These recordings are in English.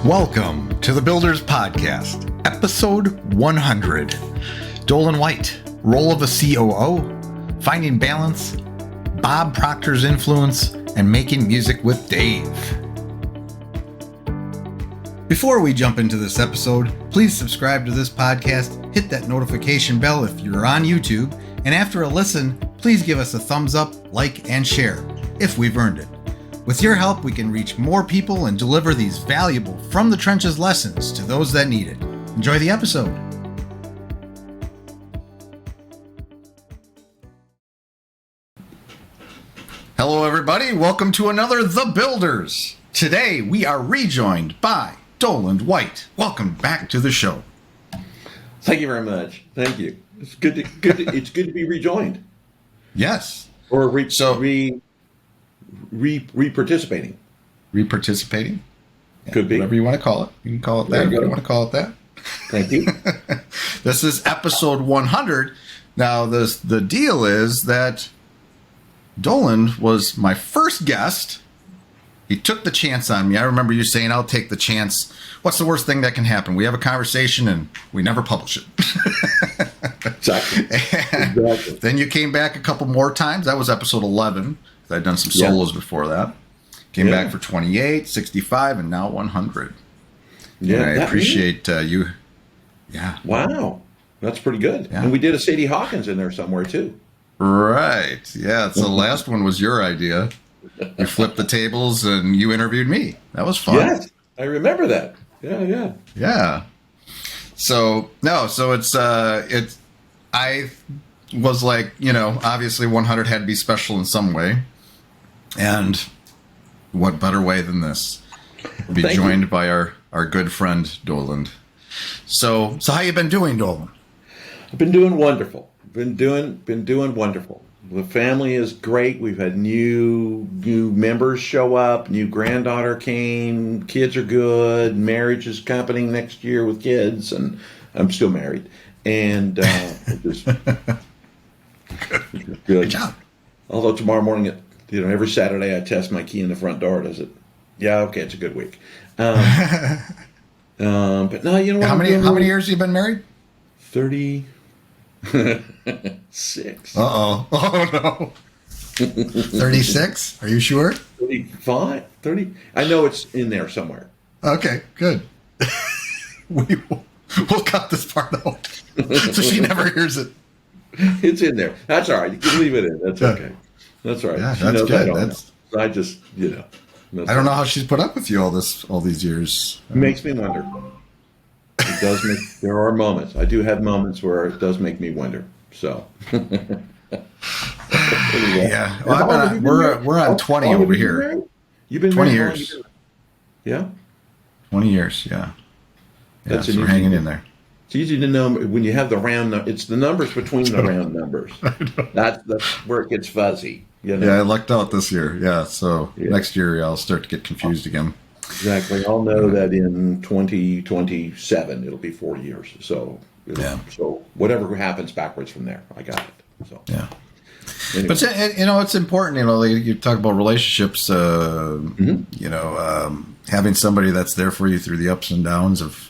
Welcome to the Builders Podcast, Ep.100. Doland White, role of a COO, finding balance, Bob Proctor's influence, and making music with Dave. Before we jump into this episode, please subscribe to this podcast, hit that notification bell if you're on YouTube, and after a listen, please give us a thumbs up, like, and share, if we've earned it. With your help, we can reach more people and deliver these valuable From the Trenches lessons to those that need it. Enjoy the episode. Hello, everybody. Welcome to another The Builders. Today, we are rejoined by Doland White. Welcome back to the show. Thank you very much. Thank you. It's good to be rejoined. Yes. Or re-participating. Reparticipating? Yeah, Could be. Whatever you want to call it. You can call it that if you want to call it that. Thank you. This is episode 100. Now, the deal is that Doland was my first guest. He took the chance on me. I remember you saying, I'll take the chance. What's the worst thing that can happen? We have a conversation and we never publish it. Exactly. Exactly. Then you came back a couple more times. That was episode 11. I'd done some solos before that. Came back for 28, 65, and now 100. Yeah, and I appreciate you. Yeah. Wow. That's pretty good. Yeah. And we did a Sadie Hawkins in there somewhere, too. Right. Yeah. So the last one was your idea. You flipped the tables and you interviewed me. That was fun. Yes. I remember that. Yeah. Yeah. So I was like, obviously 100 had to be special in some way. And what better way than this? Be Thank joined you. by our good friend Doland. So how you been doing, Doland? I've been doing wonderful. Been doing wonderful. The family is great. We've had new members show up. New granddaughter came. Kids are good. Marriage is happening next year with kids, and I'm still married. And just Good job. Although tomorrow morning, every Saturday I test my key in the front door. Does it? Yeah, okay, it's a good week. But no, you know what? How many years have you been married? 36. Uh-oh. Oh, no. 36? Are you sure? 35? 30? I know it's in there somewhere. Okay, good. We'll cut this part out so she never hears it. It's in there. That's all right. You can leave it in. That's okay. That's all right. Yeah, She that's knows good. I don't know. I just, I don't know how she's put up with you all these years. It makes me wonder. It does make. There are moments. I do have moments where it does make me wonder. So. Anyway. Yeah. Well, we're on 20 over here. You've been 20 married years. Yeah. 20 years. Yeah. That's so we're hanging in there. It's easy to know when you have the round. It's the numbers between the round numbers. That's where it gets fuzzy. Yeah, I lucked out this year. Yeah. So next year I'll start to get confused again. Exactly. I'll know that in 2027 it'll be 4 years. So So whatever happens backwards from there, I got it. So yeah. Anyway. But it's important. You talk about relationships. Having somebody that's there for you through the ups and downs of,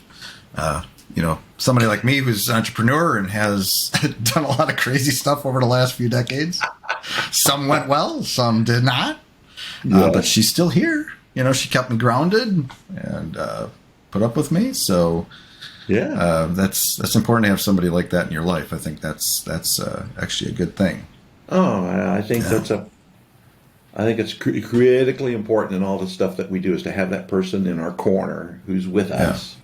somebody like me who's an entrepreneur and has done a lot of crazy stuff over the last few decades. Some went well, some did not. But she's still here. She kept me grounded and put up with me. So that's important to have somebody like that in your life. I think that's actually a good thing. Oh, I think I think it's critically important in all the stuff that we do is to have that person in our corner who's with us,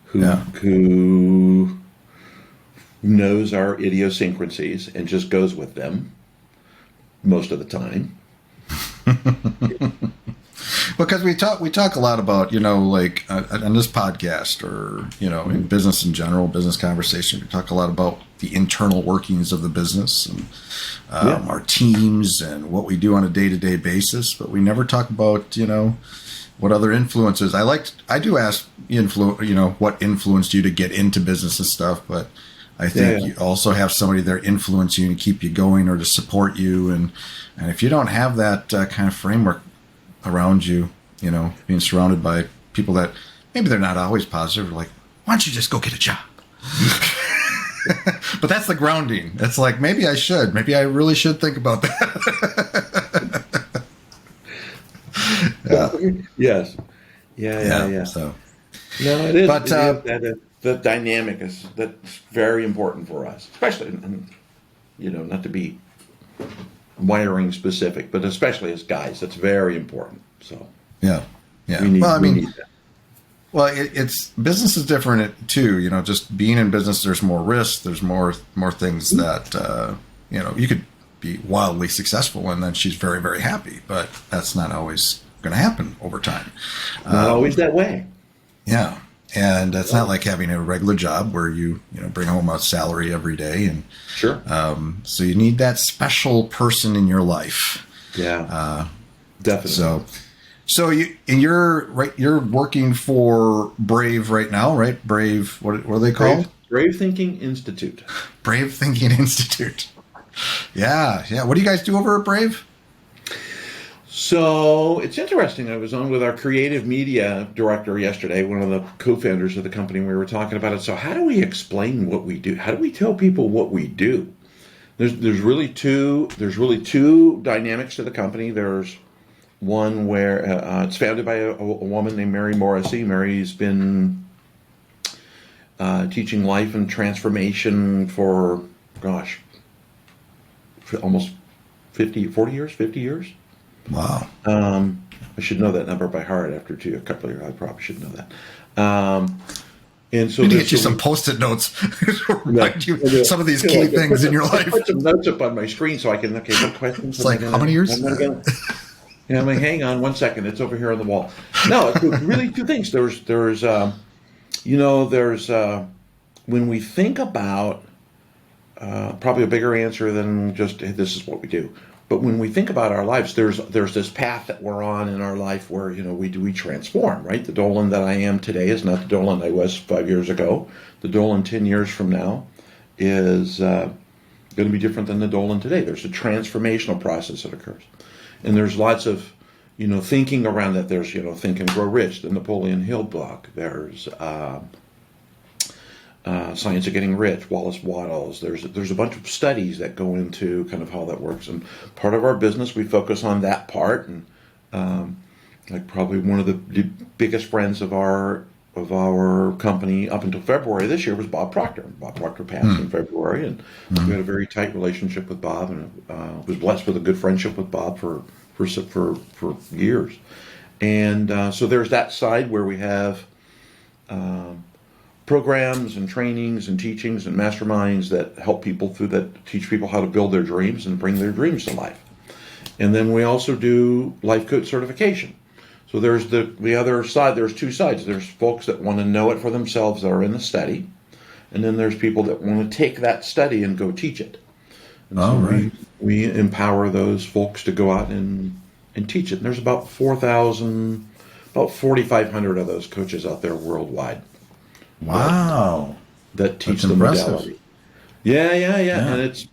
who knows our idiosyncrasies and just goes with them most of the time. Because we talk a lot about, like on this podcast or, in business in general, business conversation, we talk a lot about the internal workings of the business and our teams and what we do on a day-to-day basis. But we never talk about, what other influences. I do ask, what influenced you to get into business and stuff. But I think you also have somebody there influence you and keep you going or to support you. And if you don't have that kind of framework around you, being surrounded by people that maybe they're not always positive. Like, why don't you just go get a job? But that's the grounding. It's like, maybe I should. Maybe I really should think about that. Yeah. Yes. Yeah. So, No, it is. but The dynamic that's very important for us, especially, and, not to be wiring specific, but especially as guys, that's very important. So yeah. we need, Well, I we mean, need that. well, it's business is different too. Just being in business, there's more risk. There's more things that you could be wildly successful, and then she's very, very happy. But that's not always going to happen over time. Not always that way. Yeah, and it's not like having a regular job where you bring home a salary every day, and Sure. so you need that special person in your life. Yeah. Definitely. So you're working for Brave right now, right? Brave, what are they called? Brave Thinking Institute. Brave Thinking Institute. Yeah. What do you guys do over at Brave? So it's interesting. I was on with our creative media director yesterday, one of the co-founders of the company. We were talking about it. So how do we explain what we do? How do we tell people what we do? There's really two dynamics to the company. There's one where it's founded by a woman named Mary Morrissey. Mary's been teaching life and transformation for almost 50 years. Wow. I should know that number by heart after a couple of years. I probably should know that. And so we need to get you some Post-it notes to remind you some of these key things in your life. Put some notes up on my screen so I can, what questions? It's like, how many years? I'm like, hang on 1 second. It's over here on the wall. No, it's really two things. There's when we think about, probably a bigger answer than just, hey, this is what we do. But when we think about our lives, there's this path that we're on in our life where, we transform, right? The Doland that I am today is not the Doland I was 5 years ago. The Doland 10 years from now is going to be different than the Doland today. There's a transformational process that occurs. And there's lots of, thinking around that. There's, Think and Grow Rich, the Napoleon Hill book. There's Science of Getting Rich, Wallace Wattles. There's a bunch of studies that go into kind of how that works. And part of our business, we focus on that part. And like probably one of the biggest friends of our company up until February this year was Bob Proctor. Bob Proctor passed in February, and we had a very tight relationship with Bob, and was blessed with a good friendship with Bob for years. And so there's that side where we have programs and trainings and teachings and masterminds that help people teach people how to build their dreams and bring their dreams to life. And then we also do life coach certification. So there's the other side. There's two sides. There's folks that want to know it for themselves that are in the study, and then there's people that want to take that study and go teach it. And so right. we empower those folks to go out and teach it. And there's about 4,500 of those coaches out there worldwide. Wow. That teach That's the impressive. modality. Yeah. And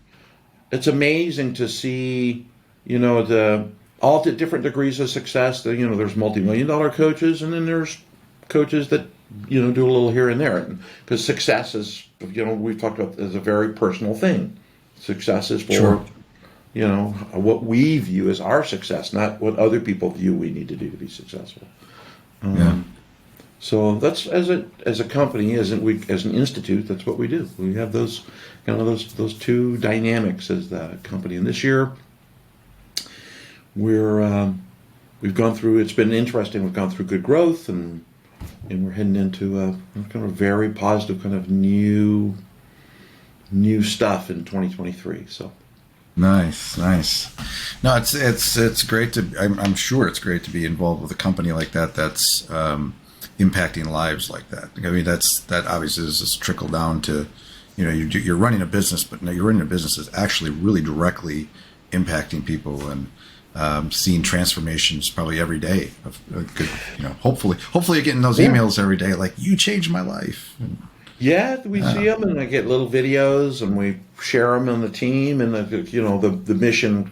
it's amazing to see, all the different degrees of success. There's multi-million-dollar coaches, and then there's coaches that, do a little here and there. Because success is, we've talked about as a very personal thing. Success is for, Sure. What we view as our success, not what other people view we need to do to be successful. So that's as a company, as an institute, that's what we do. We have those two dynamics as the company. And this year, we've gone through. It's been interesting. We've gone through good growth, and we're heading into a kind of very positive kind of new stuff in 2023. So. Nice. No, it's great to. I'm sure it's great to be involved with a company like that. That's impacting lives like that. I mean, that obviously is just trickle down to, you're running a business, but no, you're running a business that's actually really directly impacting people and seeing transformations probably every day. Hopefully you're getting those emails every day like, you changed my life. Yeah, we see them, and I get little videos, and we share them on the team, and the mission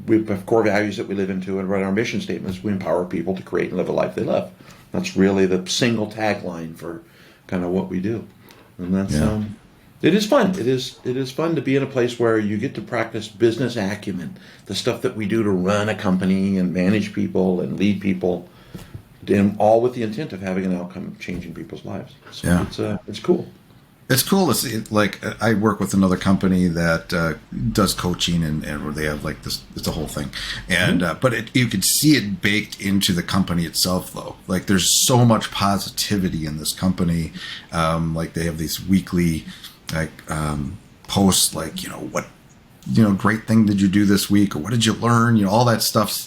we have core values that we live into, and our mission statements. We empower people to create and live a life they love. That's really the single tagline for kind of what we do, and that's it is fun. It is fun to be in a place where you get to practice business acumen, the stuff that we do to run a company and manage people and lead people, and all with the intent of having an outcome changing people's lives. So it's cool. It's cool to see. Like, I work with another company that does coaching, and where they have like this. It's a whole thing, and but you could see it baked into the company itself, though. Like, there's so much positivity in this company. Like, they have these weekly posts, like, what, great thing did you do this week, or what did you learn? All that stuff.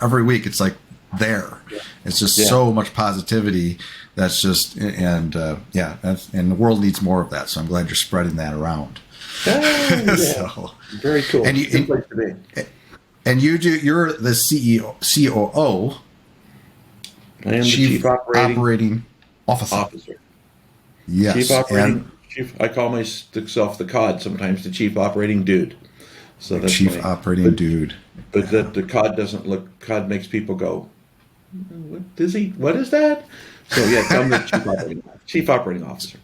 Every week it's like there. It's just so much positivity. That's just, and the world needs more of that. So I'm glad you're spreading that around. So, very cool. And you're the COO. I am the Chief Operating Officer. Yes. I call myself the COD, sometimes the Chief Operating Dude. So that's Chief Operating Dude. But the COD doesn't look. COD makes people go, "What is he? What is that?" So I'm the Chief Operating Officer.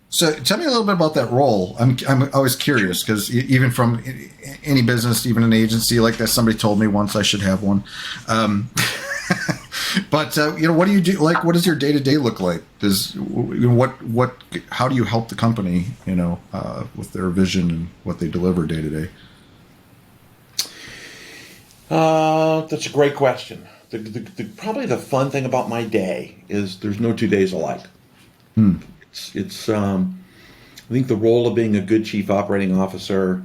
So tell me a little bit about that role. I'm always curious, because even from any business, even an agency like that, somebody told me once I should have one. But what do you do? Like, what does your day to day look like? How do you help the company? With their vision and what they deliver day to day. That's a great question. Probably the fun thing about my day is there's no 2 days alike. It's I think the role of being a good chief operating officer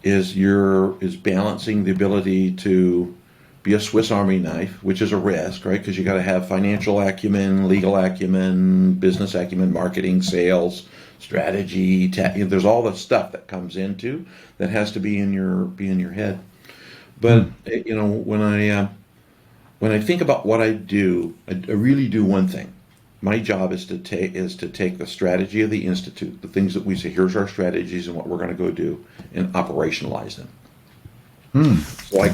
is balancing the ability to be a Swiss Army knife, which is a risk, right? Because you got to have financial acumen, legal acumen, business acumen, marketing, sales, strategy. There's all the stuff that comes into that has to be in your head. But when I think about what I do, I really do one thing. My job is to take the strategy of the institute, the things that we say, here's our strategies and what we're going to go do, and operationalize them. So I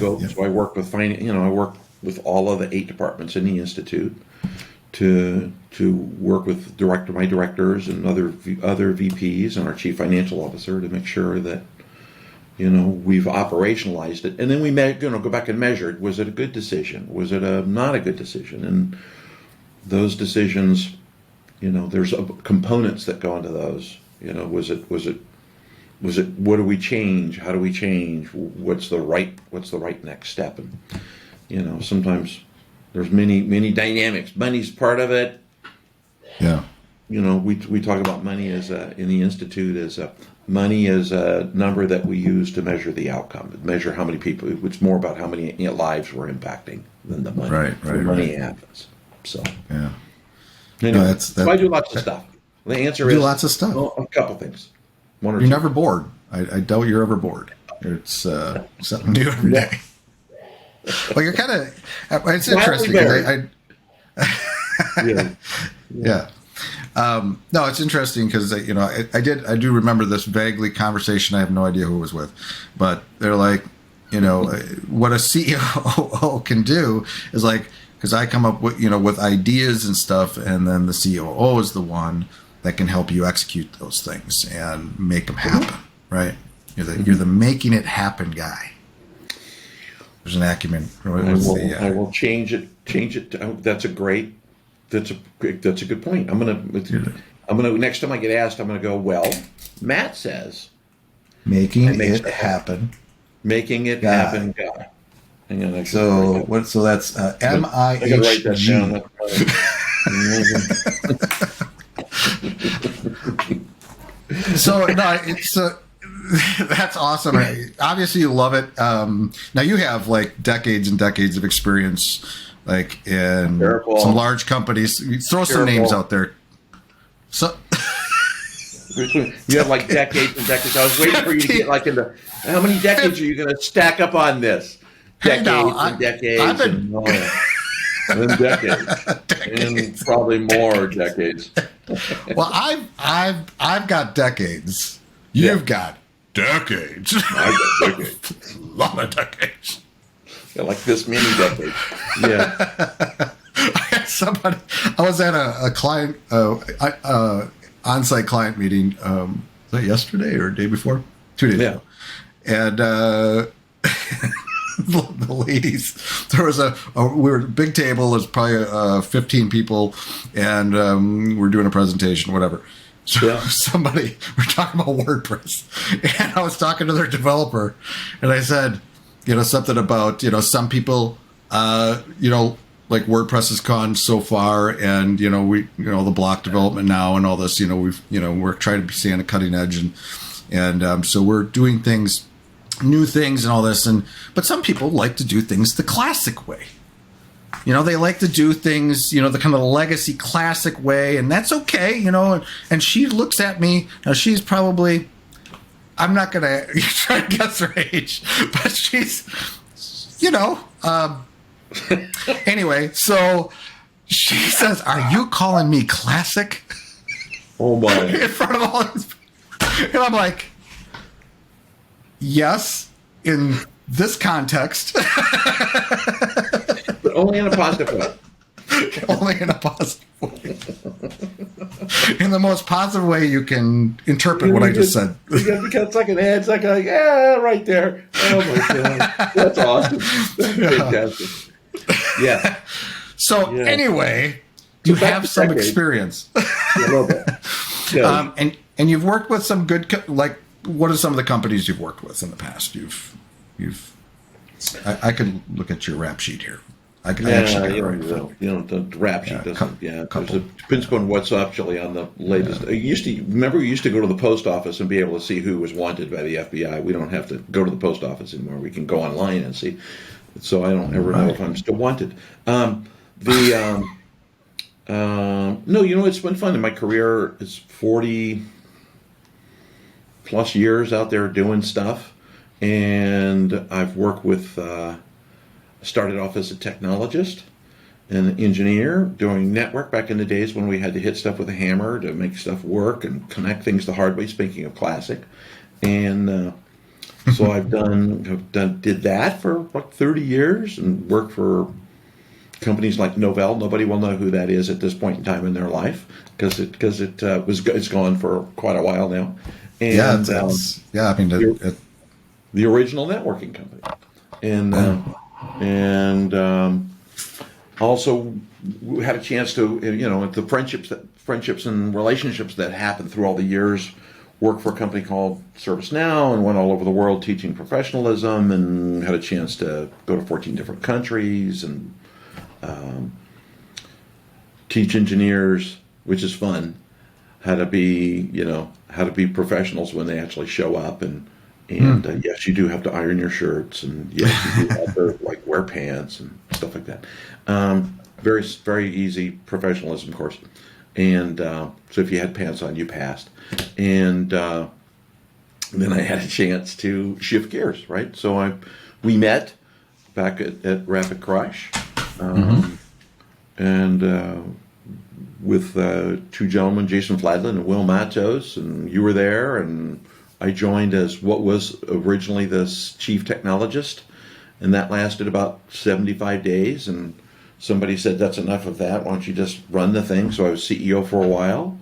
work with I work with all of the 8 departments in the institute to work with my directors and other VPs and our chief financial officer to make sure that we've operationalized it, and then we go back and measure it. Was it a good decision? Was it not a good decision? And those decisions, there's components that go into those. Was it? What do we change? How do we change? What's the right next step? And sometimes there's many dynamics. Money's part of it. Yeah. We talk about money in the institute as money is a number that we use to measure the outcome, measure how many people. It's more about how many lives we're impacting than the money. Right. Money happens. So yeah. So I do lots of stuff. The answer is lots of stuff. Well, a couple things. One or You're two. never bored. I doubt you're ever bored. It's something new every day. Well, you're kind of. It's interesting. Yeah. No, it's interesting because I do remember this vaguely conversation. I have no idea who it was with, but they're like, what a CEO can do is like, because I come up with ideas and stuff, and then the COO is the one that can help you execute those things and make them happen. Right? You're the making it happen guy. There's an acumen. I will change it. That's a good point. I'm gonna next time I get asked, I'm gonna go, well, Matt says making it happen. Making it happen guy. So that's MIH. I gotta write that down. So no, it's that's awesome. Obviously, you love it. Now you have like decades and decades of experience, like in some large companies. Throw some names out there. So you have like decades and decades. I was waiting for you to get like into how many decades are you going to stack up on this? Decades and decades and decades and probably more decades. Well, I've got decades. You've got decades. I got decades. A lot of decades. Yeah, like this many decades. Yeah. I had somebody. I was at a client, on-site client meeting. Was that yesterday or day before? 2 days ago. And the ladies, there was we were at a big table. There's probably 15 people, and we're doing a presentation, whatever. So somebody, we're talking about WordPress, and I was talking to their developer, and I said, something about, some people, like WordPress has gone so far, and the block development now and all this, we're trying to stay on the cutting edge, and so we're doing new things and all this, but some people like to do things the classic way. They like to do things, the kind of legacy classic way, and that's okay, and she looks at me, now she's probably, I'm not going to try to guess her age, but she's, anyway, so she says, "Are you calling me classic?" Oh my! In front of all these people. And I'm like, yes, in this context. But only in a positive way. Only in a positive way. In the most positive way you can interpret what I just said. You got second head, second, right there. Oh my God. That's awesome. That's fantastic. Yeah. So anyway, you have some experience. A little bit. Yeah. And you've worked with some good, what are some of the companies you've worked with in the past? I could look at your rap sheet here. I can actually the rap sheet doesn't. Depends upon what's actually on the latest. We used to go to the post office and be able to see who was wanted by the FBI. We don't have to go to the post office anymore. We can go online and see. So I don't ever know if I'm still wanted. No, it's been fun. In my career, it's 40 plus years out there doing stuff, and I've worked with. Started off as a technologist and an engineer doing network back in the days when we had to hit stuff with a hammer to make stuff work and connect things the hard way. Speaking of classic, and so I've did that for like 30 years and worked for companies like Novell. Nobody will know who that is at this point in time in their life because it's gone for quite a while now. And, the original networking company, and also had a chance to, the friendships and relationships that happened through all the years. Worked for a company called ServiceNow and went all over the world teaching professionalism, and had a chance to go to 14 different countries and teach engineers, which is fun, how to be professionals when they actually show up. And yes, you do have to iron your shirts, and yes, you do have to wear pants and stuff like that. Very, very easy professionalism course. And so if you had pants on, you passed. And then I had a chance to shift gears, right? So we met back at Rapid Crush, and with two gentlemen, Jason Fladlin and Will Matos, and you were there, and I joined as what was originally this chief technologist, and that lasted about 75 days, and somebody said, that's enough of that, why don't you just run the thing? So I was CEO for a while,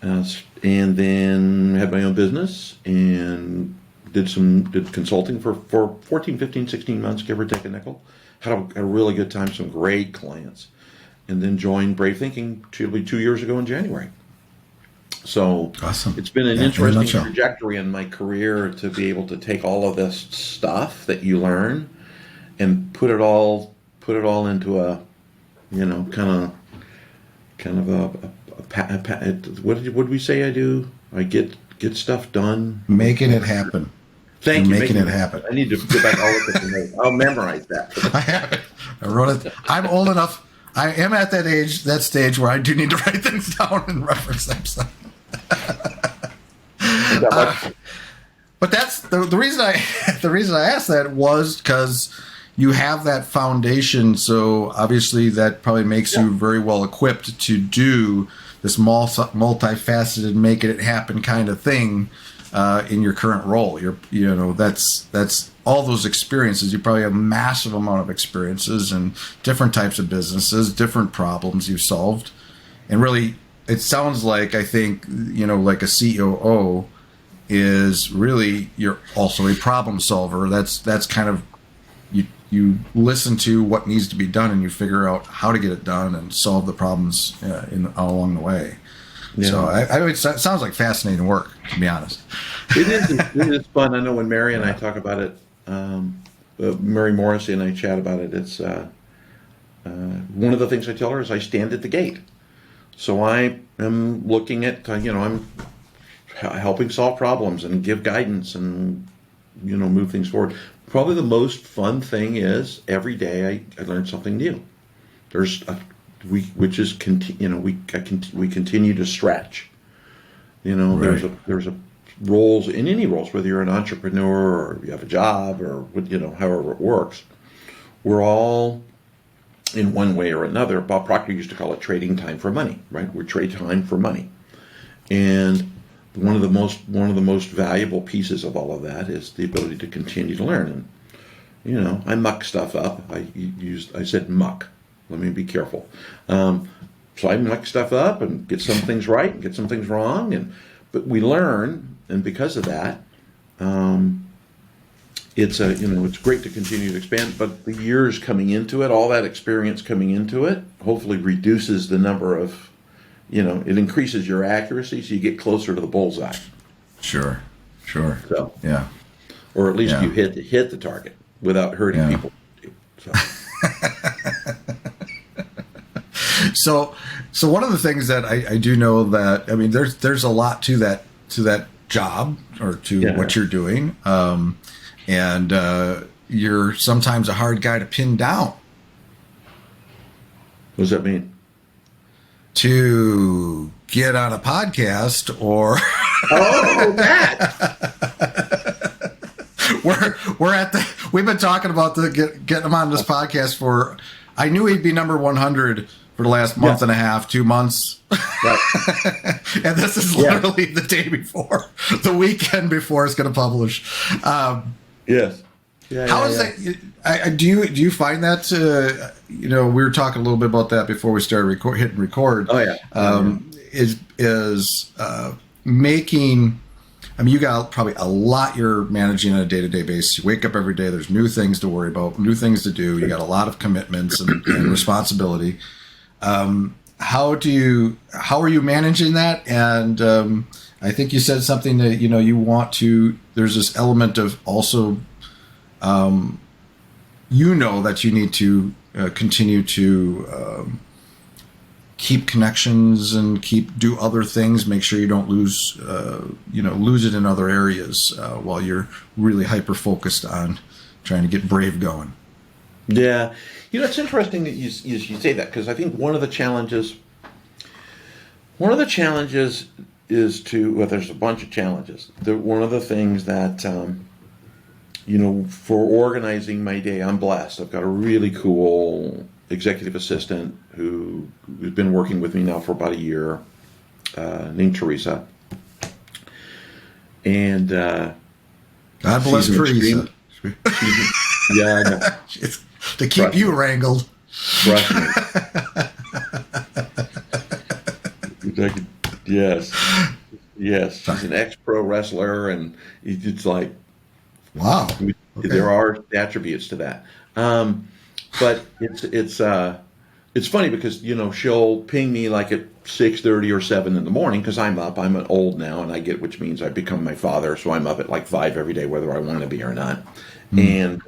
and then had my own business, and did consulting for 14, 15, 16 months, give or take a nickel. Had a really good time, some great clients, and then joined Brave Thinking 2 years ago in January. So awesome. It's been an interesting trajectory in my career to be able to take all of this stuff that you learn and put it all into a, kind of a what did we say I do? I get stuff done. Making it happen. Thank you. Making it happen. I need to go back all look at the notes. I'll memorize that. I have it. I wrote it. I'm old enough. I am at that stage where I do need to write things down and reference them. So. But that's the reason I asked that was because you have that foundation. So obviously that probably makes you very well equipped to do this multifaceted, making it happen kind of thing. in your current role. That's all those experiences. You probably have a massive amount of experiences in different types of businesses, different problems you've solved. And really, it sounds like, I think, like a COO is really, you're also a problem solver. That's kind of, you listen to what needs to be done and you figure out how to get it done and solve the problems along the way. Yeah. So it sounds like fascinating work, to be honest. It is fun. I know when Mary and I talk about it, Mary Morrissey and I chat about it. It's one of the things I tell her is I stand at the gate. So I am looking at, I'm helping solve problems and give guidance and, move things forward. Probably the most fun thing is every day I learn something new. We continue to stretch. Right. There's a roles in any roles, whether you're an entrepreneur or you have a job or however it works. We're all in one way or another. Bob Proctor used to call it trading time for money, right? We trade time for money. And one of the most valuable pieces of all of that is the ability to continue to learn. And I muck stuff up. I said muck. Let me be careful. So I muck stuff up and get some things right and get some things wrong, but we learn, and because of that, it's great to continue to expand. But the years coming into it, all that experience coming into it, hopefully reduces the number of, it increases your accuracy, so you get closer to the bullseye. Sure. So, yeah. Or at least you hit the target without hurting people. So. So one of the things that I do know that, there's a lot to that job or to what you're doing, and you're sometimes a hard guy to pin down. What does that mean? To get on a podcast or that. We've been talking about getting him on this podcast for. I knew he'd be number 100 for the last month and a half, 2 months. Right. And this is literally the day before, the weekend before it's going to publish. Yes. How is that? Do you find that, we were talking a little bit about that before we started hitting record. Oh, yeah. Is making, you got probably a lot you're managing on a day-to-day basis. You wake up every day, there's new things to worry about, new things to do. You got a lot of commitments and responsibility. How are you managing that? And I think you said something that, you want to, there's this element of also, that you need to continue to keep connections and do other things, make sure you don't lose it in other areas while you're really hyper-focused on trying to get Brave going. Yeah. It's interesting that you say that, because I think one of the challenges is there's a bunch of challenges. One of the things that, for organizing my day, I'm blessed. I've got a really cool executive assistant who's been working with me now for about a year, named Teresa. And God bless Teresa. Yeah, I know. To keep you wrangled. Trust me. Yes. She's an ex-pro wrestler, and it's like, wow. Okay. There are attributes to that. But it's funny because she'll ping me like at 6:30 or 7 in the morning because I'm up. I'm old now, and which means I become my father, so I'm up at like 5 every day, whether I want to be or not. And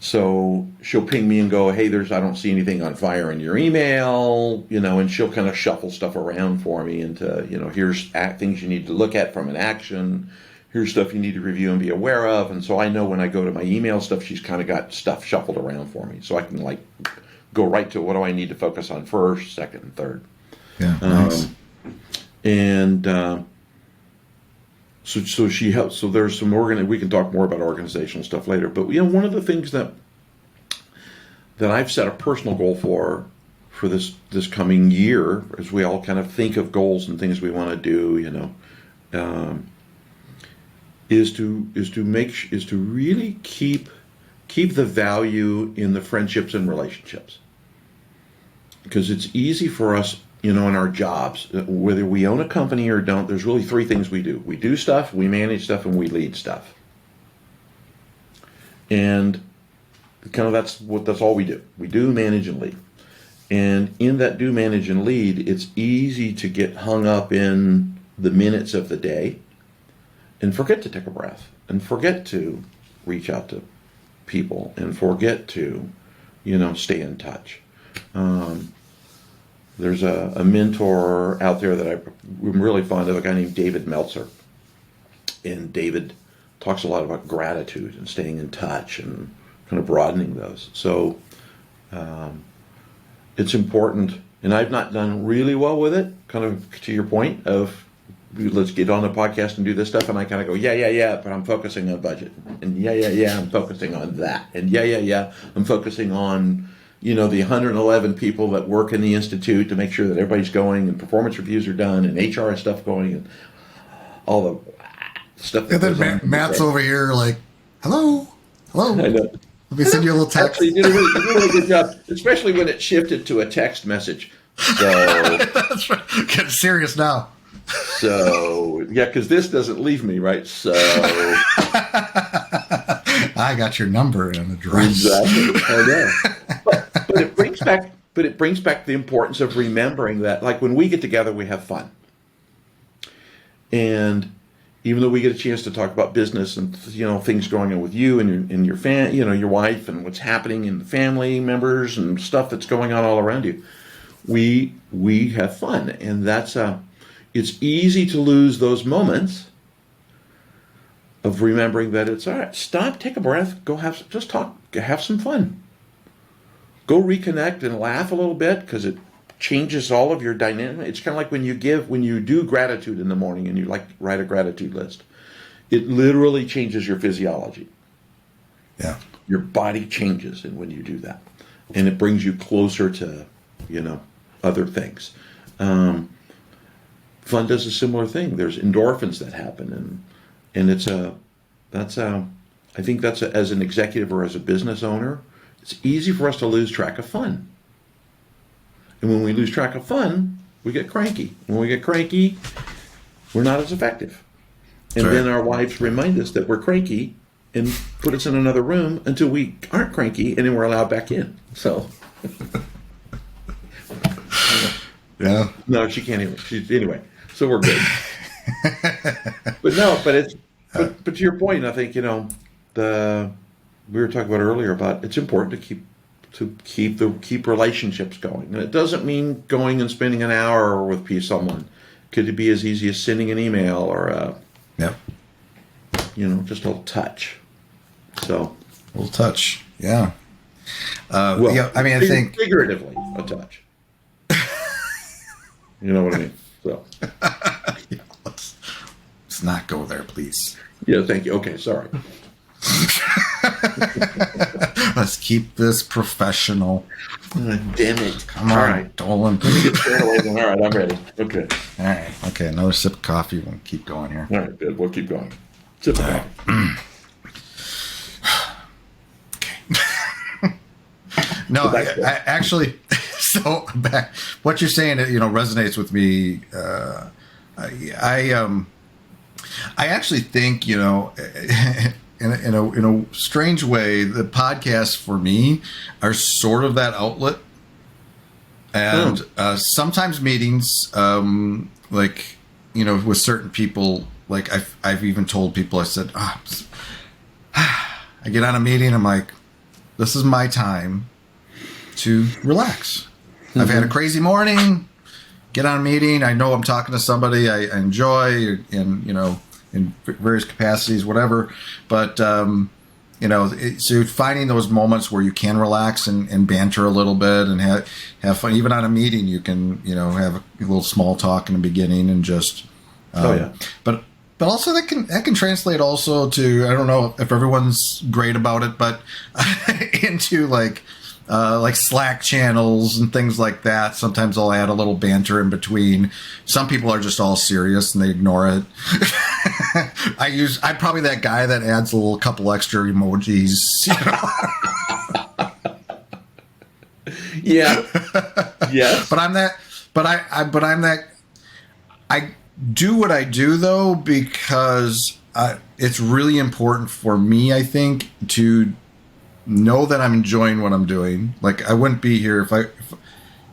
so she'll ping me and go, hey, I don't see anything on fire in your email, and she'll kind of shuffle stuff around for me into, here's things you need to look at from an action. Here's stuff you need to review and be aware of. And so I know when I go to my email stuff, she's kind of got stuff shuffled around for me. So I can go right to what do I need to focus on first, second, and third. Yeah, nice. So she helps. So there's some we can talk more about organizational stuff later. But one of the things that I've set a personal goal for this coming year, as we all kind of think of goals and things we want to do, is to really keep the value in the friendships and relationships, because it's easy for us, in our jobs, whether we own a company or don't. There's really three things we do: we do stuff, we manage stuff, and we lead stuff. And kind of that's all we do. We do, manage, and lead. And in that do, manage, and lead, it's easy to get hung up in the minutes of the day and forget to take a breath and forget to reach out to people and forget to, stay in touch. There's a mentor out there that I'm really fond of, a guy named David Meltzer. And David talks a lot about gratitude and staying in touch and kind of broadening those. So it's important, and I've not done really well with it, kind of to your point of, let's get on the podcast and do this stuff, and I kind of go, yeah, but I'm focusing on budget, and yeah, I'm focusing on that, and yeah, I'm focusing on, the 111 people that work in the Institute to make sure that everybody's going, and performance reviews are done, and HR stuff going, and all the stuff. And then Matt's over here like, hello. I know. Let me send you a little text. Actually, you did a really good job, especially when it shifted to a text message. So that's right. Getting serious now. So yeah, because this doesn't leave me, right? So I got your number and address. Exactly. I know. But it brings back the importance of remembering that, like, when we get together, we have fun. And even though we get a chance to talk about business and things going on with you and your your wife, and what's happening in the family members and stuff that's going on all around you, we have fun, and it's easy to lose those moments of remembering that it's all right. Stop, take a breath, go have some fun, go reconnect and laugh a little bit, because it changes all of your dynamic. It's kind of like when you do gratitude in the morning and you write a gratitude list. It literally changes your physiology. Yeah. Your body changes, and when you do that, and it brings you closer to, other things. Fun does a similar thing. There's endorphins that happen, and I think as an executive or as a business owner, it's easy for us to lose track of fun. And when we lose track of fun, we get cranky. When we get cranky, we're not as effective. And then our wives remind us that we're cranky and put us in another room until we aren't cranky, and then we're allowed back in. So, yeah. No, she can't hear me. Anyway, so we're good. But to your point, I think, we were talking about earlier about it's important to keep relationships going. And it doesn't mean going and spending an hour with someone. Could it be as easy as sending an email or just a little touch. So a little touch, yeah. I think figuratively a touch. You know what I mean? So let's not go there, please. Yeah, thank you. Okay, sorry. Let's keep this professional. Damn it. Come on, right. Doland. Let me get started. All right, I'm ready. Okay. All right. Okay, another sip of coffee. We'll keep going here. All right, good. We'll keep going. Sip of coffee. Okay. No, I actually, so back, what you're saying, resonates with me. I actually think, in a strange way, the podcasts for me are sort of that outlet. And sometimes meetings, with certain people, like I've even told people, I said, I get on a meeting, I'm like, this is my time to relax. Mm-hmm. I've had a crazy morning, get on a meeting, I know I'm talking to somebody I enjoy, and, in various capacities, whatever. But, so finding those moments where you can relax and banter a little bit and have fun. Even on a meeting, you can, have a little small talk in the beginning and just, but also that can translate also to, I don't know if everyone's great about it, but into like Slack channels and things like that. Sometimes I'll add a little banter in between. Some people are just all serious and they ignore it. I'm probably that guy that adds a little couple extra emojis. Yeah. Yes. But I'm that. I'm that. I do what I do though because it's really important for me. I think to know that I'm enjoying what I'm doing. Like I wouldn't be here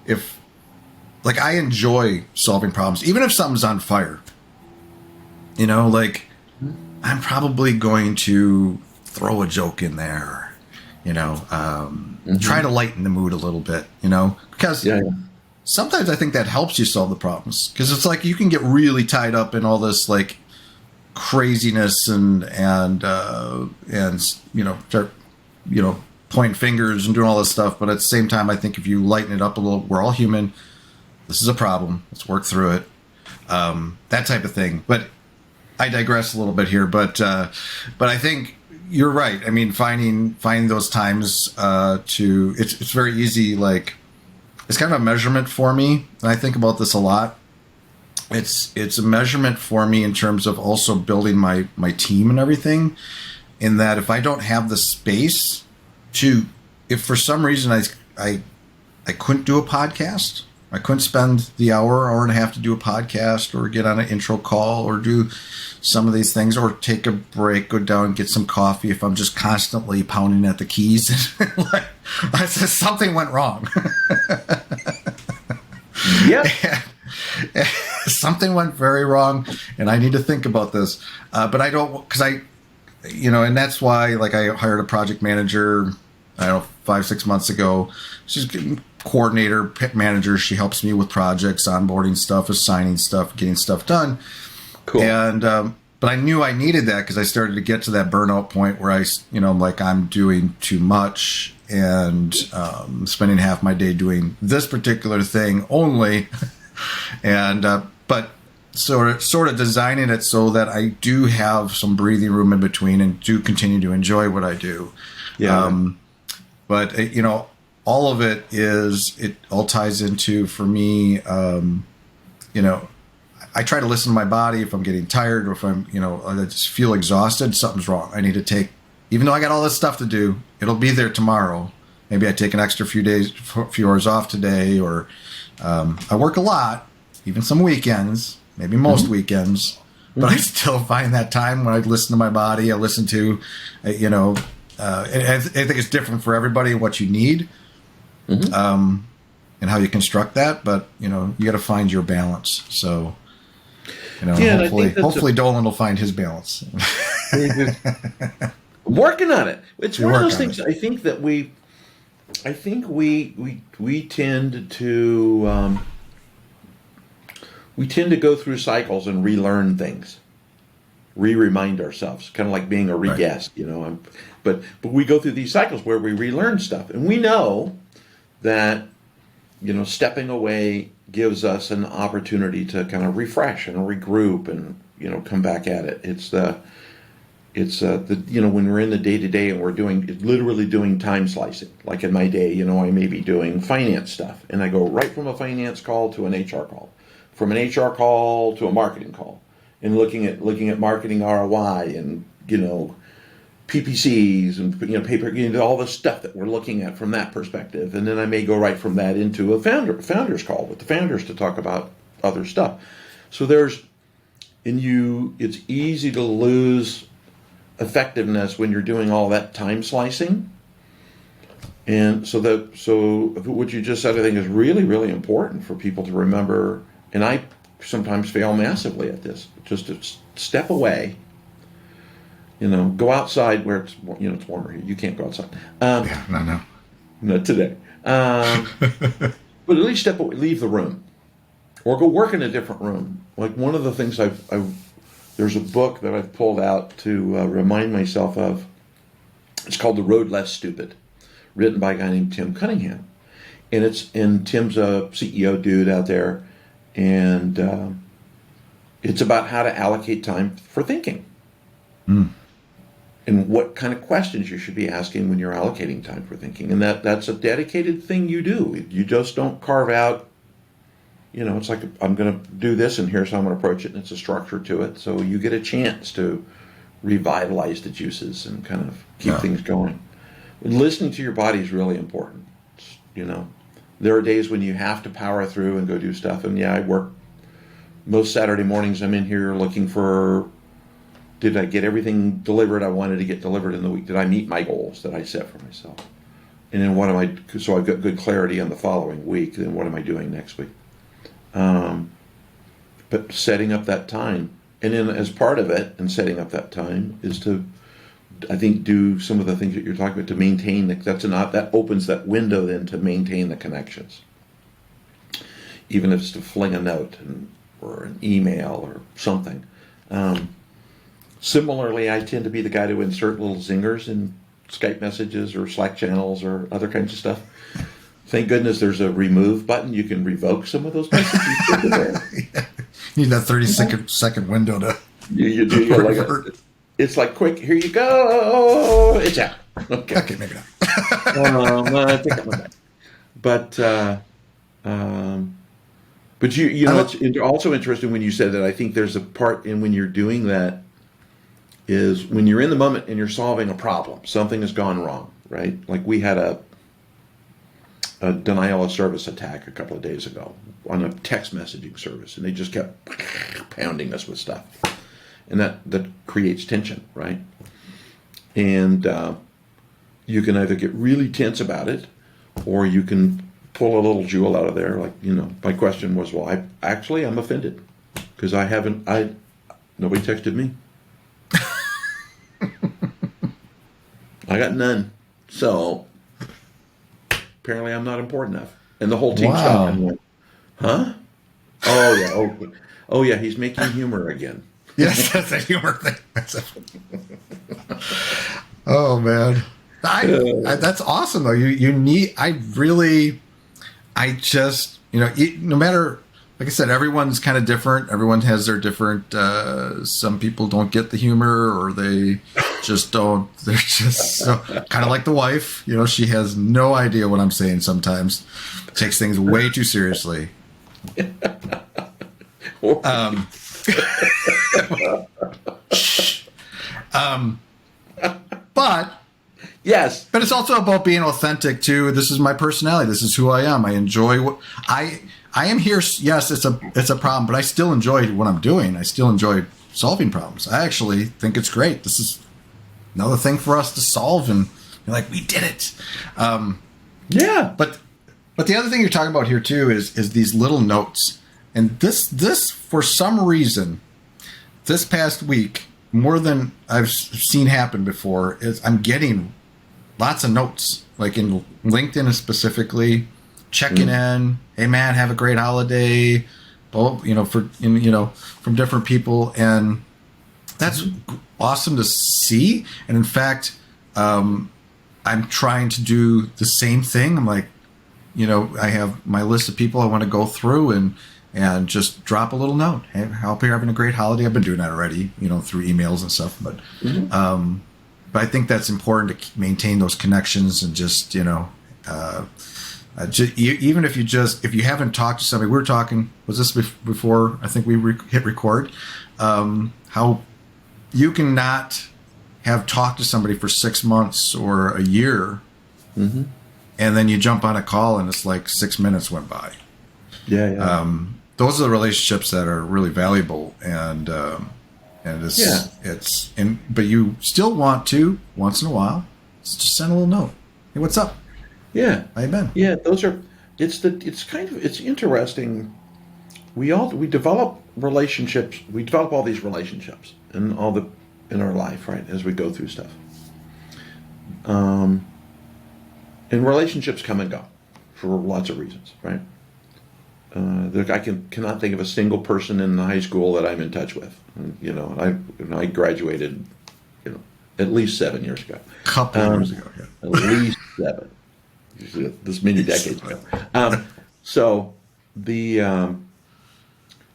if like I enjoy solving problems, even if something's on fire. Like I'm probably going to throw a joke in there. Try to lighten the mood a little bit. Because. Yeah. Sometimes I think that helps you solve the problems because it's like you can get really tied up in all this like craziness and start pointing fingers and doing all this stuff. But at the same time, I think if you lighten it up a little, we're all human. This is a problem. Let's work through it. That type of thing. But I digress a little bit here. But I think you're right. I mean, finding those times it's very easy. Like. It's kind of a measurement for me, and I think about this a lot. It's a measurement for me in terms of also building my team and everything, in that if I don't have the space if for some reason I couldn't do a podcast, I couldn't spend the hour and a half to do a podcast or get on an intro call or do some of these things or take a break, go down and get some coffee if I'm just constantly pounding at the keys. Like, something went wrong. Yep. Something went very wrong and I need to think about this. But I don't, because and that's why like I hired a project manager, I don't know, 5-6 months ago. She's coordinator, pit manager. She helps me with projects, onboarding stuff, assigning stuff, getting stuff done. Cool. And but I knew I needed that because I started to get to that burnout point where I'm doing too much and spending half my day doing this particular thing only, and but sort of designing it so that I do have some breathing room in between and do continue to enjoy what I do. Yeah. But all of it all ties into, for me, I try to listen to my body. If I'm getting tired or if I just feel exhausted, something's wrong. I need to take, even though I got all this stuff to do, it'll be there tomorrow. Maybe I take an extra few hours off today, or I work a lot, even some weekends, maybe most weekends, but I still find that time when I listen to my body. I listen to, I think it's different for everybody what you need. And how you construct that, but you got to find your balance. So, hopefully Doland will find his balance. I'm working on it. It's one of those things. I think that we tend to go through cycles and relearn things, remind ourselves, kind of like being a re-guest, But we go through these cycles where we relearn stuff, and we know that stepping away gives us an opportunity to kind of refresh and regroup and come back at it. It's when we're in the day-to-day and we're literally doing time slicing. Like in my day, I may be doing finance stuff, and I go right from a finance call to an HR call, from an HR call to a marketing call, and looking at marketing ROI and PPCs and paper, all the stuff that we're looking at from that perspective, and then I may go right from that into a founders call with the founders to talk about other stuff. So it's easy to lose effectiveness when you're doing all that time slicing. And so what you just said, I think, is really, really important for people to remember. And I sometimes fail massively at this. Just to step away. Go outside where it's warmer here. You can't go outside. No. Not today. But at least step away, leave the room, or go work in a different room. Like one of the things there's a book that I've pulled out to remind myself of. It's called The Road Less Stupid, written by a guy named Tim Cunningham, and Tim's a CEO dude out there, and it's about how to allocate time for thinking. and what kind of questions you should be asking when you're allocating time for thinking. And that's a dedicated thing you do. You just don't carve out, it's like, I'm going to do this and here's how I'm going to approach it, and it's a structure to it. So you get a chance to revitalize the juices and kind of keep things going. Listening to your body is really important. There are days when you have to power through and go do stuff. And I work most Saturday mornings. I'm in here looking for, did I get everything delivered I wanted to get delivered in the week? Did I meet my goals that I set for myself? And then so I've got good clarity on the following week. Then what am I doing next week? But setting up that time, and then as part of it, and setting up that time is to, I think, do some of the things that you're talking about to maintain that opens that window then to maintain the connections. Even if it's to fling a note or an email or something. Similarly, I tend to be the guy to insert little zingers in Skype messages or Slack channels or other kinds of stuff. Thank goodness there's a remove button. You can revoke some of those messages. Yeah. You need that 30-second window to. You do. It's like, quick, here you go. It's out. Okay, maybe not. I think I'm back. But it's also interesting when you said that. I think there's a part in when you're doing that is when you're in the moment and you're solving a problem. Something has gone wrong, right? Like we had a denial of service attack a couple of days ago on a text messaging service, and they just kept pounding us with stuff. And that creates tension, right? And you can either get really tense about it, or you can pull a little jewel out of there. Like, my question was, well, I'm offended because nobody texted me. I got none. So apparently I'm not important enough. And the whole team stopped and went, huh? Oh, yeah. Oh, yeah, he's making humor again. Yes, that's a humor thing. Oh, man. That's awesome, though. No matter, like I said, everyone's kind of different. Everyone has their different, some people don't get the humor, or they just don't. They're just so, kind of like the wife. She has no idea what I'm saying sometimes. Takes things way too seriously. But yes, but it's also about being authentic too. This is my personality. This is who I am. I enjoy what I am here. Yes, it's a problem, but I still enjoy what I'm doing. I still enjoy solving problems. I actually think it's great. This is another thing for us to solve, and you're like, we did it. Yeah. But the other thing you're talking about here too is these little notes. And this for some reason, this past week, more than I've seen happen before, is I'm getting lots of notes, like in LinkedIn specifically, checking in. Hey man, have a great holiday. From different people, and that's awesome to see. And in fact, I'm trying to do the same thing. I'm like, I have my list of people I want to go through and just drop a little note. Hey, I hope you're having a great holiday. I've been doing that already, through emails and stuff. But I think that's important to maintain those connections and just, even if you haven't talked to somebody, we were talking, was this before I think we hit record, how you can not have talked to somebody for 6 months or a year, and then you jump on a call and it's like 6 minutes went by. Yeah. Those are the relationships that are really valuable, but you still want to once in a while just send a little note. Hey, what's up? Yeah. How you been? Yeah, it's interesting. We develop relationships. We develop all these relationships in our life, right, as we go through stuff. And relationships come and go for lots of reasons, right? I cannot think of a single person in the high school that I'm in touch with. I graduated, at least 7 years ago. Couple years ago, yeah. At least 7. This many decades ago.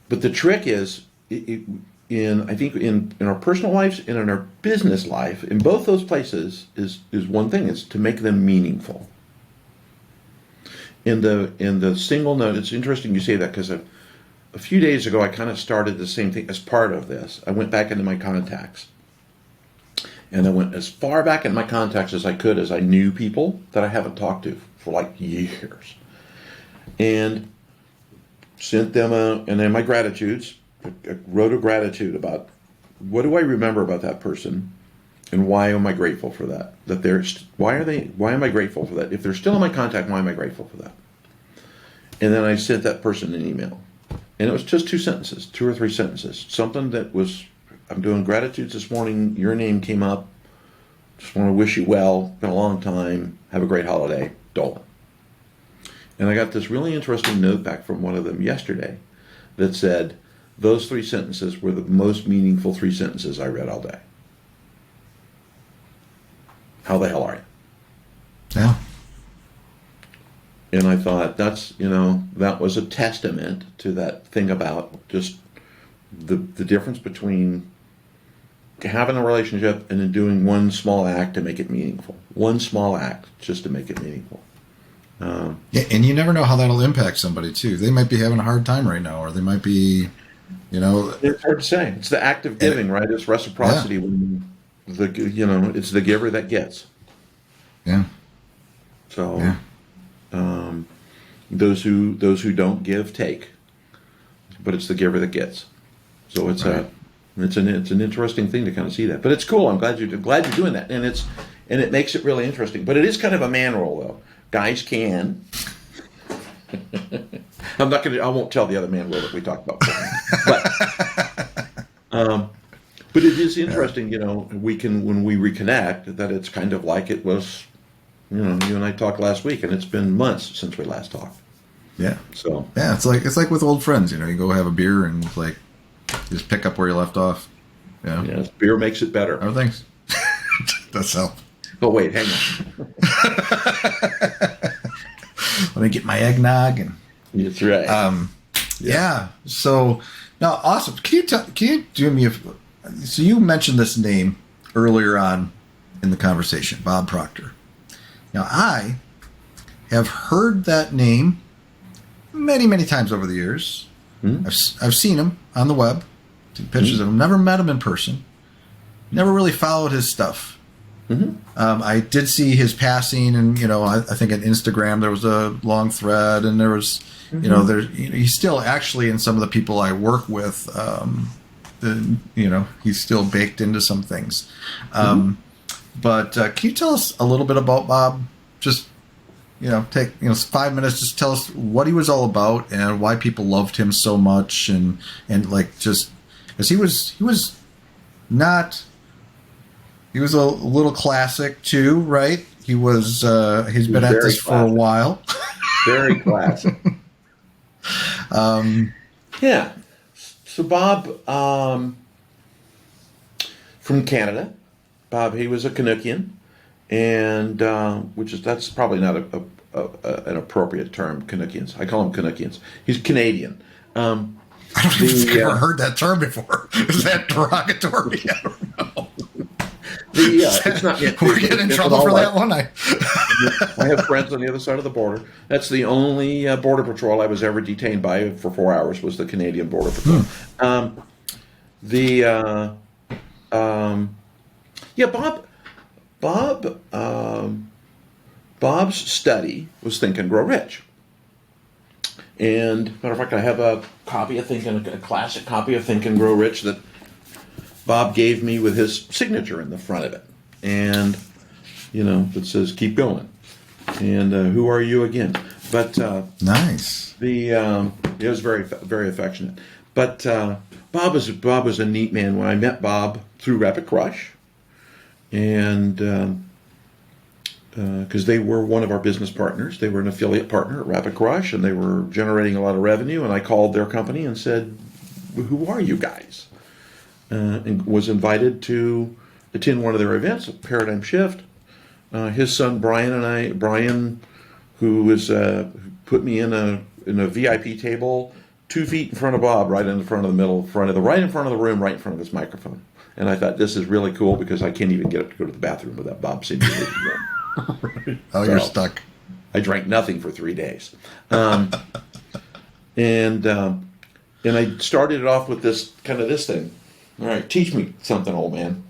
But the trick is, in I think in our personal lives and in our business life, in both those places is one thing, is to make them meaningful. In the single note, it's interesting you say that, because a few days ago I kind of started the same thing as part of this. I went back into my contacts. And I went as far back in my contacts as I could, as I knew people that I haven't talked to for like years. And sent them and then my gratitudes. I wrote a gratitude about what do I remember about that person, and why am I grateful for that? Why am I grateful for that? If they're still in my contact, why am I grateful for that? And then I sent that person an email. And it was just 2 sentences, 2 or 3 sentences. Something that was, I'm doing gratitudes this morning, your name came up, just want to wish you well, been a long time, have a great holiday, Dolan. And I got this really interesting note back from one of them yesterday that said, those 3 sentences were the most meaningful 3 sentences I read all day. How the hell are you? Yeah. And I thought that was a testament to that thing about just the difference between having a relationship and then doing one small act to make it meaningful. One small act just to make it meaningful. Yeah, and you never know how that'll impact somebody too. They might be having a hard time right now, or they might be, It's hard to say. It's the act of giving, right? It's reciprocity. Yeah. When it's the giver that gets. Yeah. So, yeah. Those who don't give take, but it's the giver that gets. So it's right. It's an interesting thing to kind of see that. But it's cool. I'm glad you're doing that, and it makes it really interesting. But it is kind of a man role, though. Guys can. I won't tell the other man role that we talked about before. But it is interesting, we can, when we reconnect, that it's kind of like it was, you and I talked last week, and it's been months since we last talked. Yeah. So. Yeah, it's like with old friends, you go have a beer and it's like, just pick up where you left off. Yeah. Yes, beer makes it better. Oh, thanks. That's help. Oh, wait, hang on. Let me get my eggnog and. That's right. Yeah. So now, awesome. Can you do me so you mentioned this name earlier on in the conversation, Bob Proctor. Now, I have heard that name many, many times over the years. Mm-hmm. I've seen him on the web, seen pictures of him. Never met him in person. Never really followed his stuff. Mm-hmm. I did see his passing, and I think on Instagram there was a long thread, and there was, he's still actually in some of the people I work with. He's still baked into some things. But can you tell us a little bit about Bob? Just take 5 minutes. Just tell us what he was all about and why people loved him so much, and like just because he was not. He was a little classic too, right? He's been at this for a while. Very classic. Yeah. So Bob, from Canada. Bob, he was a Canuckian, and that's probably not an appropriate term. Canuckians. I call them Canuckians. He's Canadian. I don't think I've ever heard that term before. Is that derogatory? I don't know. It's not yet. We're getting in trouble for that one. I have friends on the other side of the border. That's the only border patrol I was ever detained by for 4 hours, was the Canadian Border Patrol. Bob's study was Think and Grow Rich. And matter of fact, I have a classic copy of Think and Grow Rich that Bob gave me with his signature in the front of it, and that says "Keep going," and "Who are you again?" But nice. It was very, very affectionate. But Bob was a neat man. When I met Bob through Rapid Crush, and because they were one of our business partners, they were an affiliate partner at Rapid Crush, and they were generating a lot of revenue. And I called their company and said, "Who are you guys?" And was invited to attend one of their events, a Paradigm Shift. His son Brian, who was put me in a VIP table 2 feet in front of Bob, right in front of the middle, right in front of the room, right in front of his microphone. And I thought, this is really cool because I can't even get up to go to the bathroom without Bob seeing me. Right. Oh, so you're stuck. I drank nothing for 3 days. And I started it off with this thing. All right, teach me something, old man.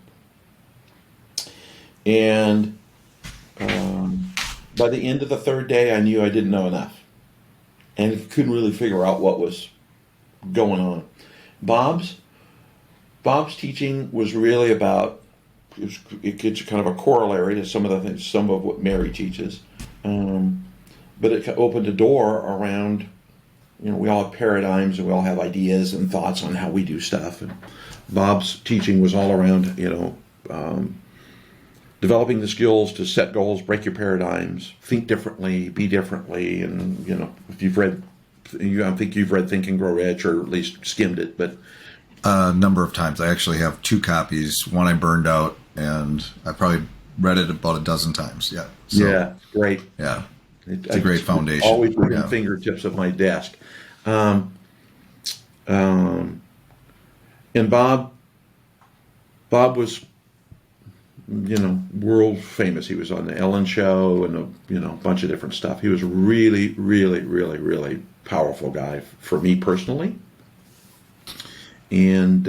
And by the end of the 3rd day, I knew I didn't know enough. And couldn't really figure out what was going on. Bob's teaching was really about, it gets kind of a corollary to some of the things, some of what Mary teaches. But it opened a door around, we all have paradigms and we all have ideas and thoughts on how we do stuff. And Bob's teaching was all around, developing the skills to set goals, break your paradigms, think differently, be differently. And, if you've read, I think you've read Think and Grow Rich, or at least skimmed it, but a number of times. I actually have 2 copies. One I burned out, and I probably read it about a dozen times. Yeah. So, yeah, great. Yeah. It's a great foundation. Always within fingertips of my desk. And Bob was, world famous. He was on the Ellen Show and a bunch of different stuff. He was a really, really, really, really powerful guy for me personally. And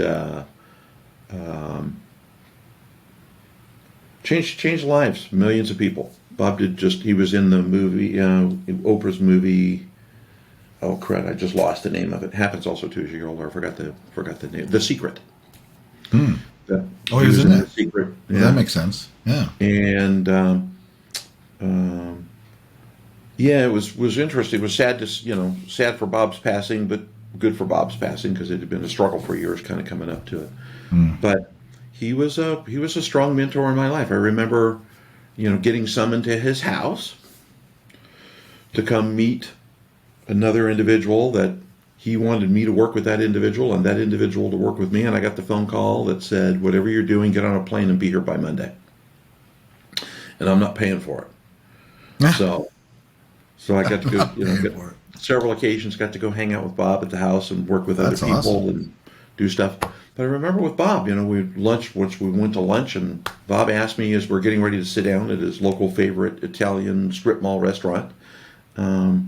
changed lives, millions of people. Bob he was in the movie, Oprah's movie. Oh crap! I just lost the name of it. Happens also too as you get older. I forgot the name. The Secret. He was in that. The Secret. Yeah. That makes sense. Yeah. And it was interesting. It was sad sad for Bob's passing, but good for Bob's passing because it had been a struggle for years, kind of coming up to it. But he was a strong mentor in my life. I remember, getting summoned to his house to come meet another individual that he wanted me to work with that individual and that individual to work with me. And I got the phone call that said, whatever you're doing, get on a plane and be here by Monday. And I'm not paying for it. So I got to go, several occasions, got to go hang out with Bob at the house and work with other people awesome. And do stuff. But I remember with Bob, we went to lunch, and Bob asked me as we're getting ready to sit down at his local favorite Italian strip mall restaurant. Bob,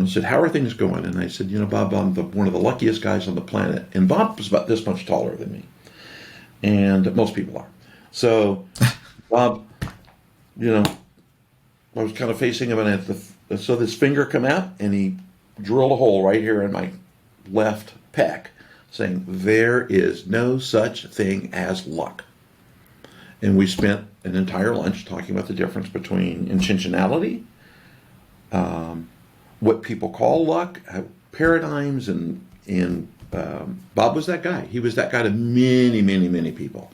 said, how are things going? And I said, Bob, I'm one of the luckiest guys on the planet. And Bob was about this much taller than me. And most people are. So Bob, I was kind of facing him, and so this finger come out, and he drilled a hole right here in my left pec, saying, there is no such thing as luck. And we spent an entire lunch talking about the difference between intentionality, what people call luck, paradigms, and Bob was that guy. He was that guy to many, many, many people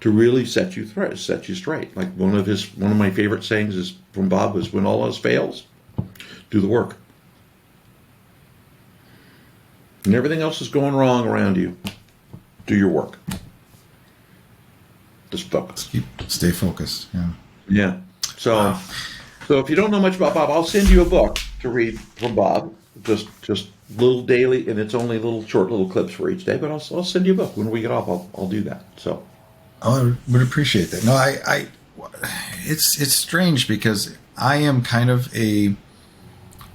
to really set you straight. Like one of my favorite sayings is from Bob was, when all else fails, do the work. And everything else is going wrong around you, do your work. Just focus. Stay focused. Yeah. Yeah. So if you don't know much about Bob, I'll send you a book to read from Bob. Just little daily, and it's only short little clips for each day. But I'll send you a book when we get off. I'll do that. So. Oh, I would appreciate that. No, it's strange because I am kind of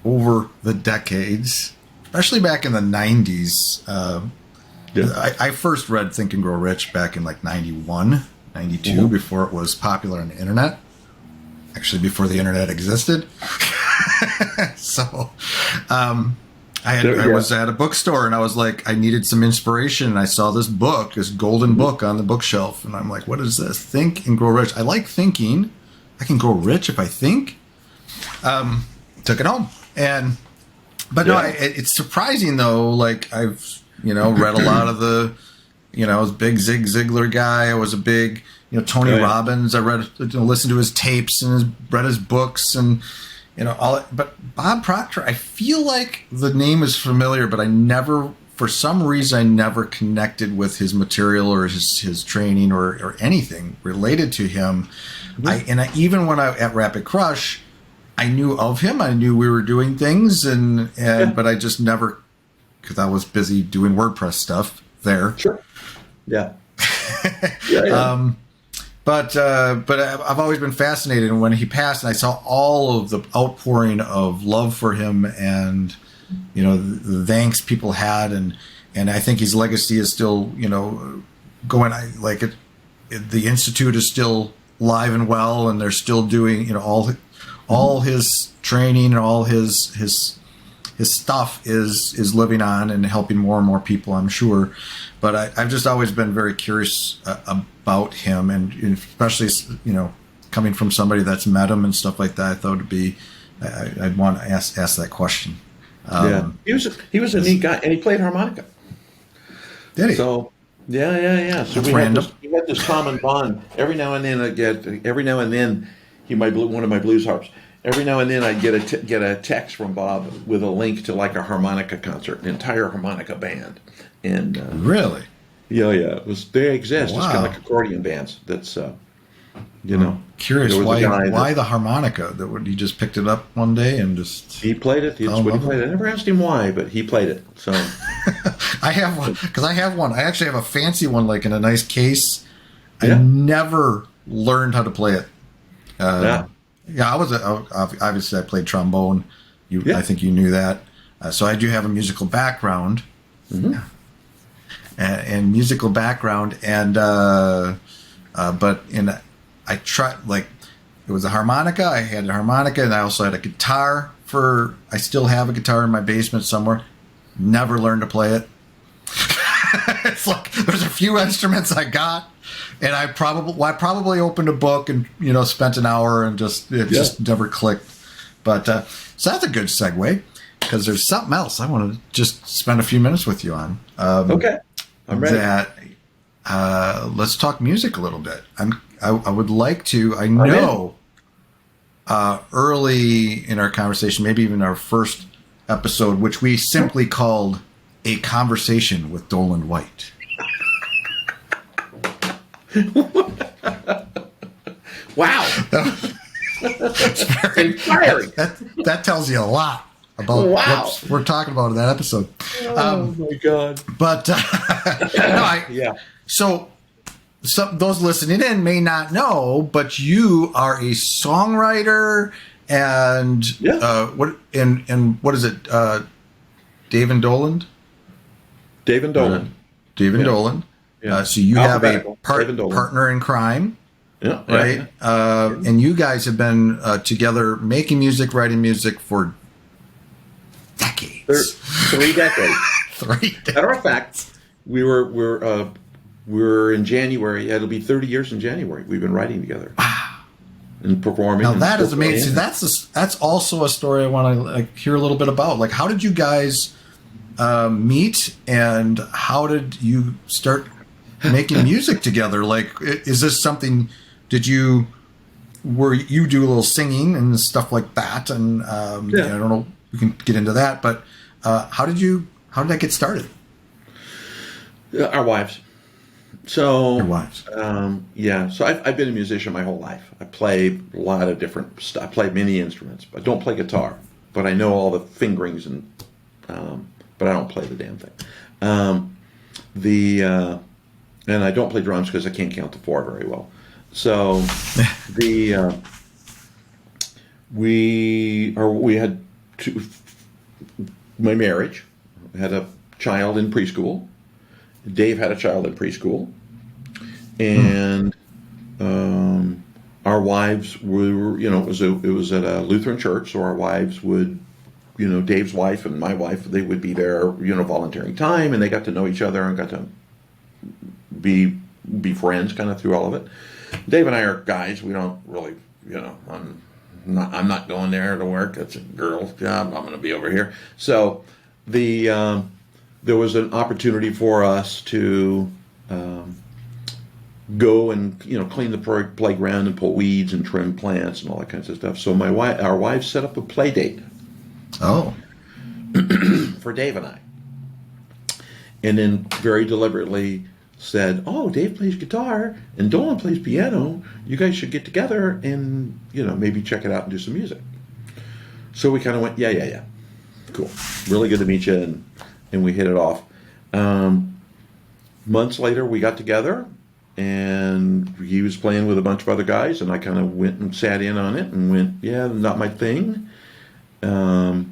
over the decades, especially back in the 90s. I first read Think and Grow Rich back in like 91, 92, mm-hmm. before it was popular on the internet. Actually, before the internet existed. So, I was at a bookstore and I was like, I needed some inspiration. And I saw this book, this golden book on the bookshelf. And I'm like, what is this? Think and Grow Rich. I like thinking. I can grow rich if I think. Took it home. It's surprising though. Like I've, read a lot of the, I was a big Zig Ziglar guy. I was a big, Tony Robbins. I listened to his tapes and read his books and, but Bob Proctor, I feel like the name is familiar, but for some reason, I never connected with his material or his training or anything related to him. Mm-hmm. Even when at Rapid Crush, I knew of him. I knew we were doing things, but I just never, because I was busy doing WordPress stuff there. Sure. Yeah. Yeah. But I've always been fascinated. And when he passed, and I saw all of the outpouring of love for him, and the thanks people had, and I think his legacy is still going. The institute is still live and well, and they're still doing all his training and all his stuff is living on and helping more and more people, I'm sure. But I've just always been very curious about him, and especially coming from somebody that's met him and stuff like that. I thought I'd want to ask that question. He was a neat guy, and he played harmonica. Did he? So yeah. So we had this common bond. Every now and then he might one of my blues harps. Every now and then I'd get a text from Bob with a link to like a harmonica concert, an entire harmonica band. And really, yeah, they exist. Wow. It's kind of like accordion bands. That's curious why the harmonica? He just picked it up one day and just he played it. That's what he played. I never asked him why, but he played it. So I have one because I have one. I actually have a fancy one, like in a nice case. I never learned how to play it. Yeah, I was obviously I played trombone. I think you knew that. So I do have a musical background. Mm-hmm. And musical background, and I tried, like, it was a harmonica. I had a harmonica, and I also had a guitar. I still have a guitar in my basement somewhere. Never learned to play it. It's like there's a few instruments I got, and I probably opened a book and spent an hour and just never clicked. But so that's a good segue, because there's something else I want to just spend a few minutes with you on. Okay. I'm ready. Let's talk music a little bit. I would like to. I know early in our conversation, maybe even our first episode, which we simply called "A Conversation with Doland White." Wow, it's very inspiring. That tells you a lot about what we're talking about in that episode. Oh my God! But So those listening in may not know, but you are a songwriter, and what is it? Dave and Doland. Dave and Doland. Doland. Yeah. So you have a partner in crime. Yeah. Right. Yeah. And you guys have been together making music, writing music for decades. 3 decades. 3 decades. Matter of fact, we're in January. It'll be 30 years in January. We've been writing together. Wow. And performing. Now that is amazing. That's also a story I want to hear a little bit about. Like, how did you guys meet, and how did you start making music together? Like, is this something? Did you do a little singing and stuff like that? And I don't know. We can get into that, but how did that get started? Our wives. So your wives. So I've been a musician my whole life. I play a lot of different stuff. I play many instruments. I don't play guitar, but I know all the fingerings, and but I don't play the damn thing. And I don't play drums because I can't count to 4 very well. So we had my marriage. I had a child in preschool. Dave had a child in preschool, and our wives were, it was at a Lutheran church, so our wives would, Dave's wife and my wife, they would be there, volunteering time, and they got to know each other and got to be friends kind of through all of it. Dave and I are guys. We don't really, I'm not going there to work. That's a girl's job. I'm going to be over here. So there was an opportunity for us to go and clean the playground and pull weeds and trim plants and all that kinds of stuff. So our wives set up a play date. Oh, for Dave and I, and then very deliberately said, "Oh, Dave plays guitar and Dolan plays piano. You guys should get together and maybe check it out and do some music." So we kind of went, yeah. Cool. Really good to meet you. And we hit it off. Months later, we got together, and he was playing with a bunch of other guys, and I kind of went and sat in on it and went, yeah, not my thing. Kind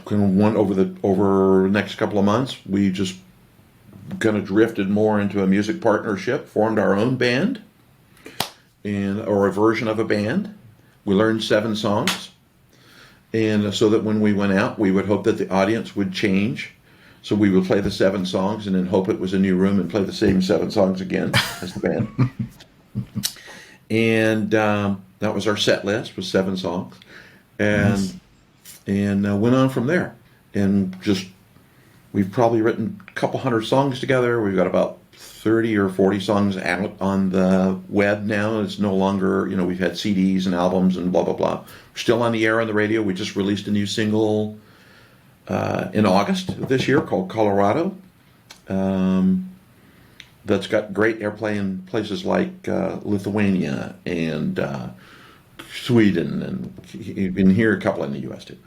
of went over the next couple of months, we just kind of drifted more into a music partnership, formed our own band, or a version of a band. We learned 7 songs, and so that when we went out, we would hope that the audience would change. So we would play the 7 songs and then hope it was a new room and play the same 7 songs again as the band. And that was our set list, was 7 songs. And went on from there. And just, we've probably written a couple hundred songs together. We've got about 30 or 40 songs out on the web now. It's no longer, we've had CDs and albums and blah, blah, blah. We're still on the air on the radio. We just released a new single in August of this year called Colorado. That's got great airplay in places like Lithuania and Sweden, and you can hear a couple in the U.S. too.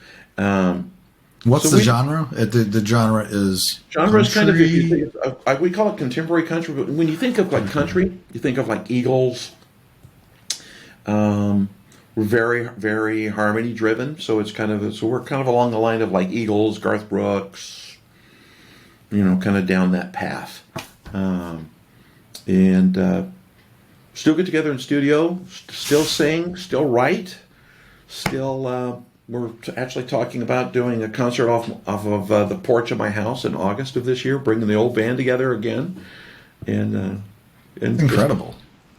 What's the genre? The genre is kind of, we call it contemporary country, but when you think of like country, you think of like Eagles. We're very, very harmony driven, so we're kind of along the line of like Eagles, Garth Brooks, kind of down that path, and still get together in studio, still sing, still write, still. We're actually talking about doing a concert off of the porch of my house in August of this year, bringing the old band together again, and incredible.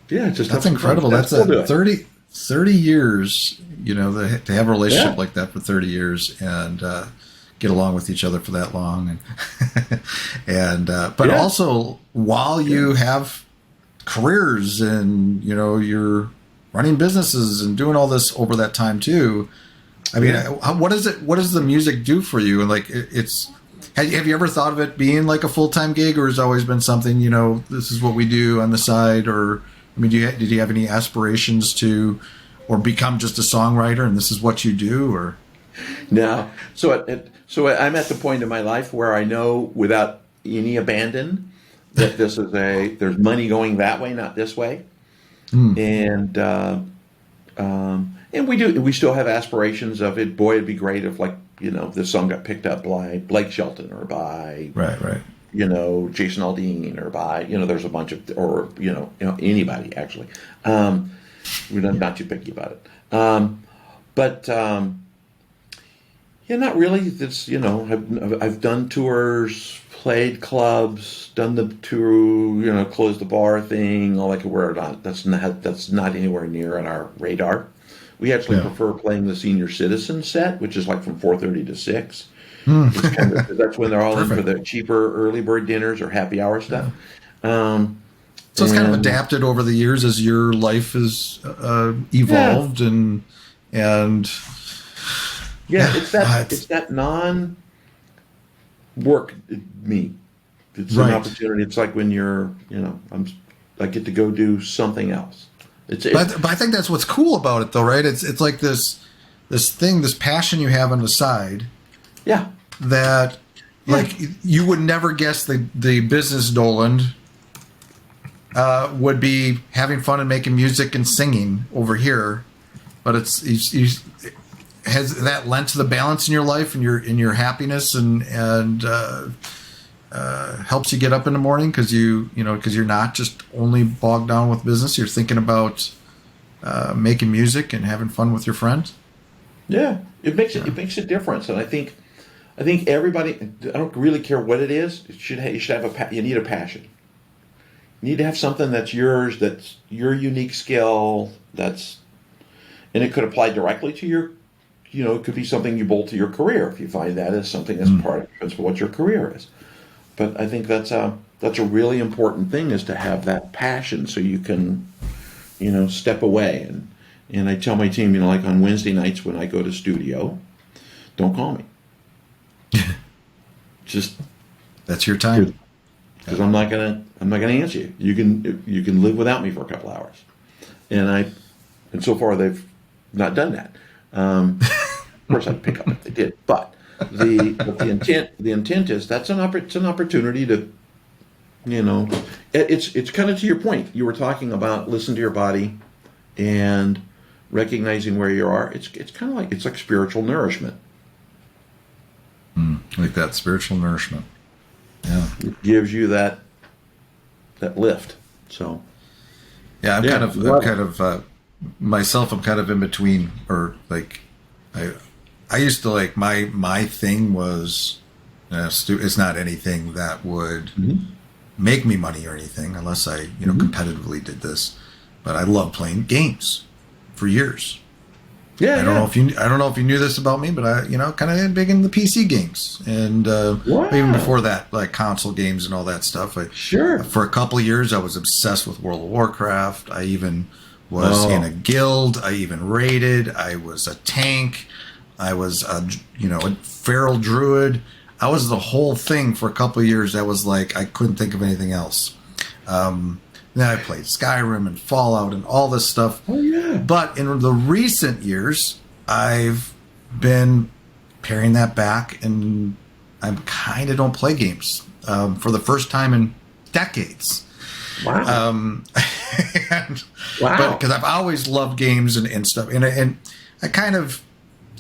That's incredible. That's a 30 years, to have a relationship like that for 30 years and get along with each other for that long, but also while you have careers and you're running businesses and doing all this over that time too. I mean, what does the music do for you? And like, have you ever thought of it being like a full-time gig, or has it always been something, this is what we do on the side? Or, I mean, did you have any aspirations to, or become just a songwriter and this is what you do, or? No. So I'm at the point in my life where I know without any abandon that there's money going that way, not this way. And we still have aspirations of it. Boy, it'd be great if this song got picked up by Blake Shelton or by right. Jason Aldean or by there's a bunch of anybody actually. We're not too picky about it. But not really. It's I've done tours, played clubs, done the tour, close the bar thing, all that. Where that's not anywhere near on our radar. We actually prefer playing the senior citizen set, which is like from 4:30 to 6. That's when they're all in for the cheaper early bird dinners or happy hour stuff. So it's kind of adapted over the years as your life has evolved and it's that non-work me. It's an opportunity. It's like when you're I get to go do something else. But I think that's what's cool about it, though, right? It's like this passion you have on the side. Yeah. That, like, you would never guess the business Doland would be having fun and making music and singing over here, but has that lent to the balance in your life and your happiness and helps you get up in the morning because you're not just only bogged down with business. You're thinking about making music and having fun with your friends. Yeah, it makes a difference, and I think everybody. I don't really care what it is. You should have you need a passion. You need to have something that's yours, that's your unique skill. And it could apply directly to your. It could be something you bolt to your career if you find that as something that's part of what your career is. But I think that's a really important thing, is to have that passion so you can, step away. And I tell my team, like on Wednesday nights when I go to studio, don't call me. Just that's your time. Because I'm not gonna answer you. You can live without me for a couple hours. And so far they've not done that. Of course, I'd pick up if they did, but the intent is it's an opportunity to, it's kind of to your point. You were talking about listen to your body and recognizing where you are. It's kind of like it's like spiritual nourishment. Like that spiritual nourishment. Yeah. It gives you that lift. So Yeah, I'm kind of myself. I'm kind of in between, or like, I used to like my thing was, it's not anything that would make me money or anything, unless I competitively did this. But I love playing games for years. Yeah, I don't know if you knew this about me, but I kind of big in the PC games, and even before that, like console games and all that stuff. Sure. For a couple of years, I was obsessed with World of Warcraft. I even was in a guild. I even raided. I was a tank. I was a feral druid. I was the whole thing for a couple of years. That was like I couldn't think of anything else. Then I played Skyrim and Fallout and all this stuff. Oh, yeah. But in the recent years, I've been paring that back, and I kind of don't play games for the first time in decades. Wow. Wow. Because I've always loved games and stuff. And I kind of,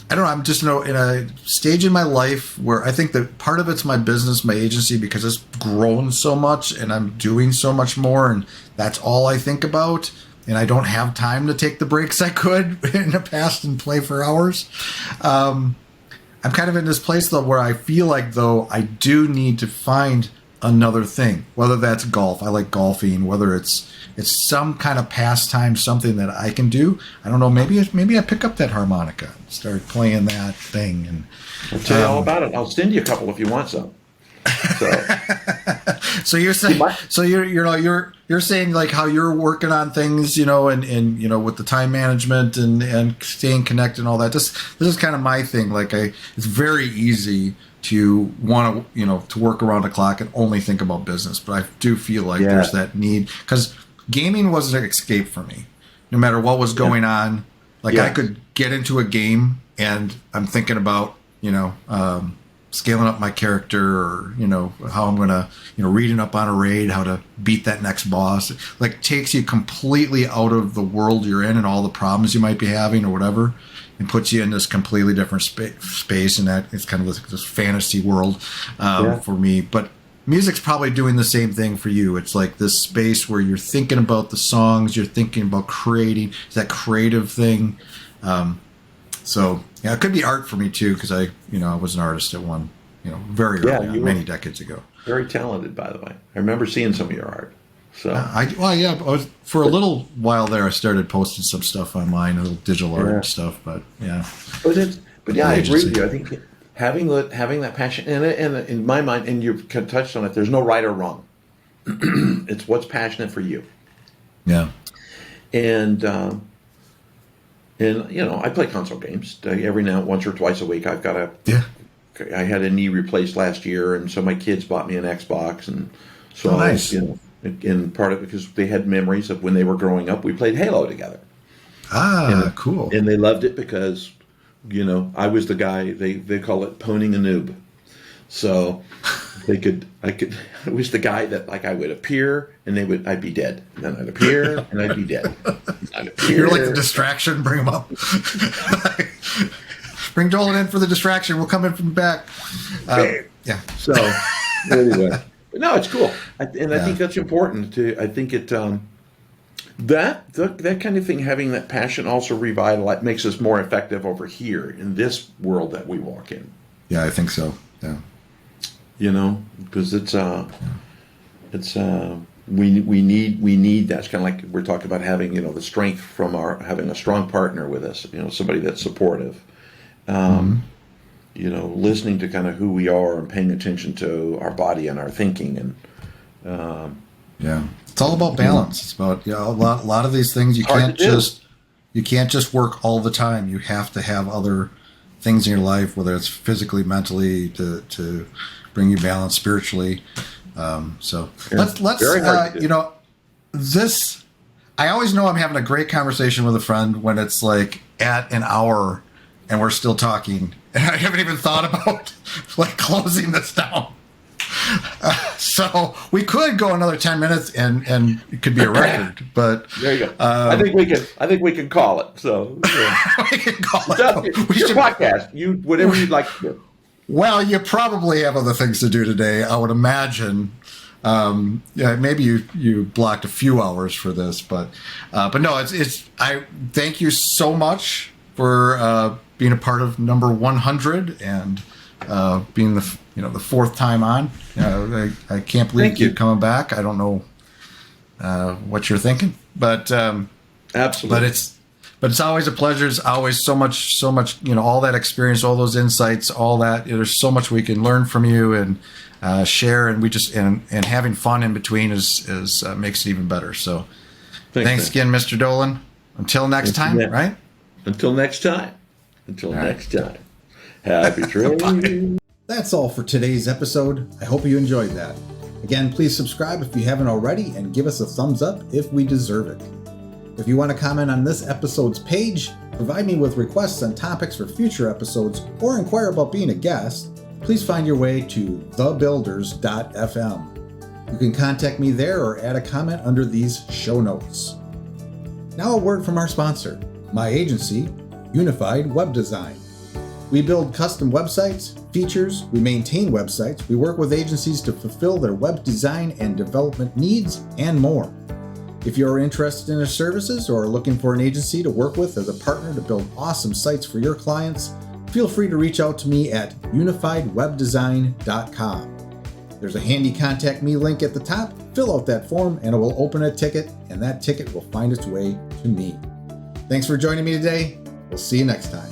I don't know, I'm just in a stage in my life where I think that part of it's my business, my agency, because it's grown so much and I'm doing so much more, and that's all I think about. And I don't have time to take the breaks I could in the past and play for hours. I'm kind of in this place, though, where I feel like, though, I do need to find another thing, whether that's golf. I like golfing, whether it's some kind of pastime, something that I can do. I don't know. Maybe I pick up that harmonica and start playing that thing. And I'll tell you all about it. I'll send you a couple if you want some. So you're saying, you're saying like how you're working on things, and with the time management and staying connected and all that. This is kind of my thing. Like it's very easy to want to, to work around the clock and only think about business. But I do feel like there's that need, because gaming was an escape for me. No matter what was going on, like I could get into a game and I'm thinking about, scaling up my character, or, how I'm going to, reading up on a raid, how to beat that next boss. It, like, takes you completely out of the world you're in and all the problems you might be having or whatever, and puts you in this completely different space, and that it's kind of this fantasy world for me. But music's probably doing the same thing for you. It's like this space where you're thinking about the songs, you're thinking about creating that creative thing. So yeah, it could be art for me too, because I was an artist at one, very early on, many decades ago. Very talented, by the way. I remember seeing some of your art. So for a little while there, I started posting some stuff online, a little digital art stuff. But yeah, I agree with you. I think having that passion, and in my mind, and you've touched on it, there's no right or wrong. It's what's passionate for you. Yeah, and I play console games every now, once or twice a week. I've got I had a knee replaced last year, and so my kids bought me an Xbox, and so nice. And part of it because they had memories of when they were growing up. We played Halo together. Cool. And they loved it because, I was the guy, they call it poning a noob. So I was the guy that, like, I would appear and I'd be dead. And then I'd appear and I'd be dead. You're like the distraction, bring them up. Bring Doland in for the distraction. We'll come in from the back. Yeah. So anyway, but no, it's cool. I think that's important too. I think it, that kind of thing, having that passion also makes us more effective over here in this world that we walk in. Yeah, I think so. Yeah. Because we need that's kind of like we're talking about having, the strength from having a strong partner with us, somebody that's supportive, listening to kind of who we are and paying attention to our body and our thinking. And, it's all about balance. It's about, a lot of these things you can't just work all the time. You have to have other things in your life, whether it's physically, mentally, to bring you balance spiritually. Let's this. I always know I'm having a great conversation with a friend when it's like at an hour and we're still talking. And I haven't even thought about like closing this down. So we could go another 10 minutes and it could be a record, but there you go. I think we can call it. So we can call it. Your podcast, whatever you'd like to do. Well, you probably have other things to do today, I would imagine. Maybe you blocked a few hours for this, but no, I thank you so much for being a part of number 100 and being the fourth time on. I can't believe you're coming back. I don't know what you're thinking, but absolutely. But it's always a pleasure. It's always so much, all that experience, all those insights, all that. There's so much we can learn from you and share, and we just and having fun in between is makes it even better. So, thanks again, Mr. Doland. Until next time, right? Until next time. Next time. Happy training. That's all for today's episode. I hope you enjoyed that. Again, please subscribe if you haven't already and give us a thumbs up if we deserve it. If you want to comment on this episode's page, provide me with requests on topics for future episodes, or inquire about being a guest, please find your way to thebuilders.fm. You can contact me there or add a comment under these show notes. Now a word from our sponsor, my agency, Unified Web Design. We build custom websites, features, we maintain websites, we work with agencies to fulfill their web design and development needs, and more. If you're interested in our services or are looking for an agency to work with as a partner to build awesome sites for your clients, feel free to reach out to me at unifiedwebdesign.com. There's a handy contact me link at the top. Fill out that form and it will open a ticket, and that ticket will find its way to me. Thanks for joining me today. We'll see you next time.